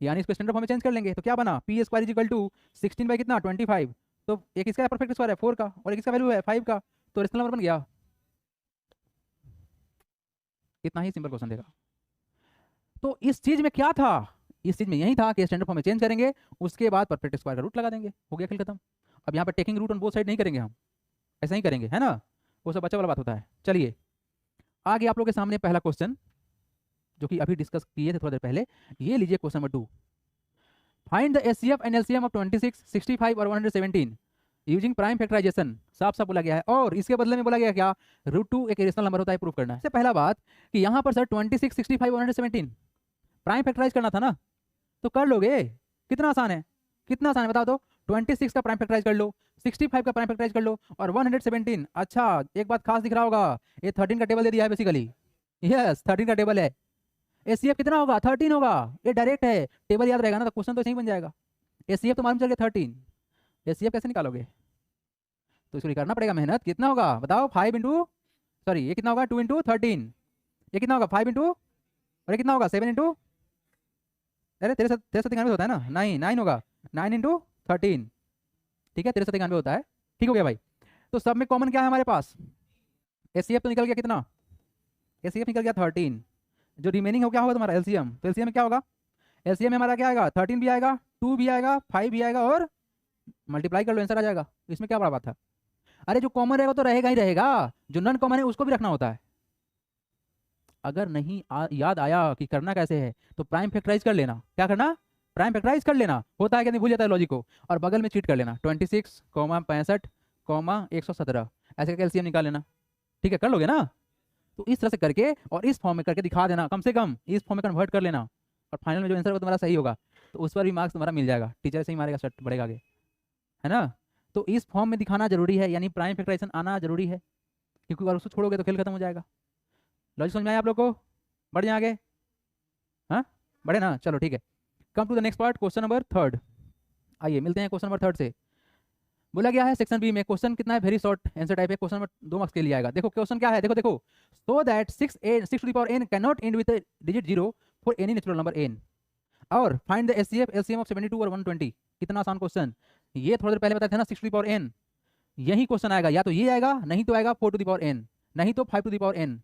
यानी इसको स्टैंडर्ड फॉर्म में चेंज कर लेंगे। तो क्या बना, p square is equal to 16 by कितना 25। तो एक इसका परफेक्ट स्क्वायर है 4 का और एक इसका वैल्यू है 5 का, तो रेशनल नंबर बन गया। इतना ही सिंपल क्वेश्चन देगा। तो इस चीज में क्या था, इस चीज में यही था कि स्टैंडर्ड फॉर्म में चेंज करेंगे, उसके बाद परफेक्ट स्क्वायर का रूट लगा देंगे, हो गया खेल खत्म। अब यहाँ पर taking root on both side नहीं करेंगे हम, ऐसा ही करेंगे, है ना, वो सब बच्चा वाला बात होता है। चलिए आगे आप लोग के सामने पहला क्वेश्चन जो कि अभी डिस्कस किए थे थोड़ा देर पहले, ये लीजिए question number 2। Find the HCF and LCM of 26, 65 और 117 यूजिंग प्राइम फैक्टराइजेशन। साफ साफ बोला गया है, और इसके बदले में बोला गया क्या, √2 एक इरेशनल नंबर होता है, प्रूव करना है। इससे पहला बात कि यहाँ पर सर 26, 65, 117 प्राइम फैक्टराइज करना था ना, तो कर लोगे, कितना आसान है, कितना आसान है बता दो। 26 का प्राइम फैक्टराइज कर लो, 65 का प्राइम फैक्टराइज कर लो, और 117। अच्छा एक बात खास दिख रहा होगा, ये 13 का टेबल दे दिया है बेसिकली, यस 13 का टेबल है। एसीएफ कितना होगा, 13 होगा, ये डायरेक्ट है, टेबल याद रहेगा ना, तो क्वेश्चन तो सही बन जाएगा। एसीएफ तो मालूम चल गया 13, एसीएफ कैसे निकालोगे, तो इसको करना पड़ेगा मेहनत। कितना होगा बताओ, 5 इंटू, सॉरी ये कितना होगा 2 × 13, ये कितना होगा 5 इंटू, और ये कितना होगा 7 इंटू, अरे 1393 होता है ना, 9 होगा, 9 इंटू 13, ठीक है 1393 होता है। ठीक हो गया भाई। तो सब में कॉमन क्या है हमारे पास, एसीएफ तो निकल गया कितना, एसीएफ निकल गया 13, जो रिमेनिंग हो क्या होगा तुम्हारा एलसीएम। तो एलसीएम में क्या होगा, एलसीएम में हमारा क्या आएगा, 13 भी आएगा, 2 भी आएगा, 5 भी आएगा, और मल्टीप्लाई कर लो आंसर आ जाएगा। इसमें क्या बड़ा बात था, अरे जो कॉमन रहेगा तो रहेगा ही रहेगा, जो नॉन कॉमन है उसको भी रखना होता है। अगर नहीं याद आया कि करना कैसे है, तो प्राइम फैक्टराइज कर लेना। क्या करना, प्राइम फैक्टराइज कर लेना, होता है कि नहीं भूल जाता है लॉजिक को, और बगल में चीट कर लेना 26, 65, 117 ऐसे करके एलसीएम निकाल लेना। ठीक है कर लोगे ना, तो इस तरह से करके और इस फॉर्म में करके दिखा देना, कम से कम इस फॉर्म में कन्वर्ट कर लेना, और फाइनल में जो आंसर होगा तुम्हारा सही होगा तो उस पर भी मार्क्स तुम्हारा मिल जाएगा, टीचर से ही मारेगा, सेट बढ़ेगा आगे, है ना। तो इस फॉर्म में दिखाना जरूरी है, यानी प्राइम फैक्टराइजेशन आना जरूरी है, क्योंकि अगर उसको छोड़ोगे तो खेल खत्म हो जाएगा। लॉजिक समझ में आया आप लोग को, बढ़ जाए आगे, हाँ बढ़े ना, चलो ठीक है। Come to the next part, question number 3। आइए मिलते हैं क्वेश्चन नंबर 3 से। बोला गया है सेक्शन बी में, क्वेश्चन कितना है, वेरी शॉर्ट आंसर टाइप है, क्वेश्चन नंबर 2 मार्क्स के लिए आएगा। देखो क्वेश्चन क्या है, देखो देखो, so that 6 can not and with digit 0 for any natural number n, और find the HCF LCM of 72 और 120। कितना आसान क्वेश्चन, ये थोड़ी देर पहले बताया था ना 6 n, यही क्वेश्चन आएगा, या तो ये आएगा, नहीं तो आएगा 4 नहीं तो 5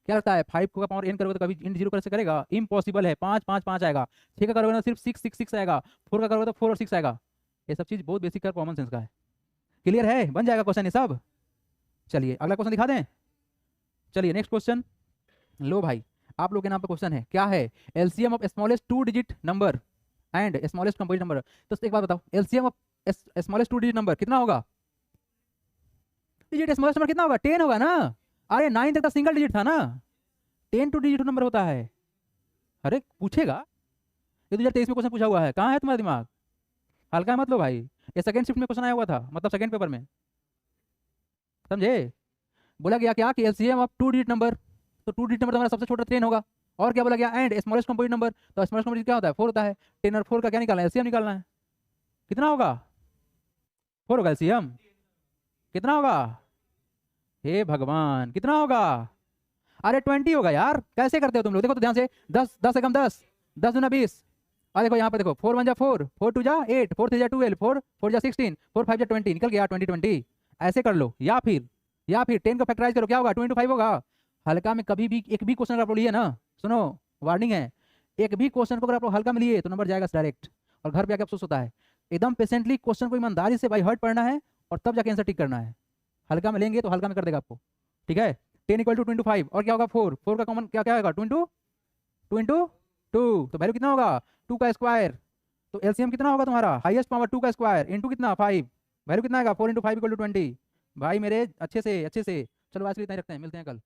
क्या लगता है 5 का पावर n करोगे तो कभी इन 0 कैसे करेगा, इम्पॉसिबल है, 5 5 5 आएगा, 6 का करोगे ना सिर्फ 6 6 6 आएगा, 4 का करोगे तो 4 और 6 आएगा। ये सब चीज बहुत बेसिक कॉमन सेंस का है, क्लियर है, बन जाएगा क्वेश्चन ये सब। चलिए अगला क्वेश्चन दिखा दें, चलिए नेक्स्ट क्वेश्चन। लो भाई आप लोग के नाम पे क्वेश्चन है, क्या है, LCM of smallest 2 digit number and smallest composite number. तो एक बात बताओ, LCM of smallest 2 digit number कितना होगा, डिजिट स्मॉलेस्ट नंबर कितना होगा, 10 होगा ना। अरे 9 तक तो सिंगल डिजिट था ना, 10 2 डिजिट नंबर होता है। अरे पूछेगा, ये 2023 में क्वेश्चन पूछा हुआ है, कहाँ है तुम्हारा दिमाग, हल्का मत लो भाई, ये सेकंड शिफ्ट में क्वेश्चन आया हुआ था, मतलब सेकंड पेपर में, समझे। बोला गया क्या कि एलसीएम ऑफ 2 डिजिट नंबर, तो 2 डिजिट नंबर तुम्हारा सबसे छोटा 10 होगा, और क्या बोला गया, एंड स्मॉलेस्ट कंपोजिट नंबर, तो स्मॉलेस्ट कंपोजिट क्या होता है 4 होता है, 10 और 4 का क्या निकालना है, एलसीएम निकालना है। कितना होगा, 4 होगा एलसीएम, कितना होगा, हे भगवान कितना होगा, अरे 20 होगा यार, कैसे करते हो तुम लोग, देखो तो ध्यान से, 10 10 एकम 10, 10 दूना 20, और देखो यहाँ पे देखो 4 1 जा 4, 4 2 जा 8, 4 3 जा 12, 4 4 जा 16, 4 5 जा 20, निकल गया 20 20। ऐसे कर लो, या फिर 10 का फैक्टराइज करो, क्या होगा 2 × 5 होगा। हल्का में कभी भी एक भी क्वेश्चन अगर आप लोग लिए ना, सुनो वार्निंग है, एक भी क्वेश्चन को अगर आप लोग हल्का में लिए तो नंबर जाएगा डायरेक्ट, और घर पे आके अफसोस होता है। एकदम पेशेंटली क्वेश्चन को ईमानदारी से भाई हर्ट पढ़ना है, और तब जाके आंसर टिक करना है। हल्का में लेंगे तो हल्का में कर देगा आपको, ठीक है। 10 इक्वल टू 2 5 और क्या होगा 4, 4 का कॉमन क्या क्या होगा 2 इंटू 2, तो वैल्यू कितना होगा 2 का स्क्वायर। तो एलसीएम कितना होगा तुम्हारा हाईएस्ट पावर 2 का स्क्वायर इंटू कितना 5, वैल्यू कितना आएगा 4 इंटू 5 इक्वल टू 20। भाई मेरे अच्छे से चलो आज के लिए इतना ही रखते हैं, मिलते हैं कल।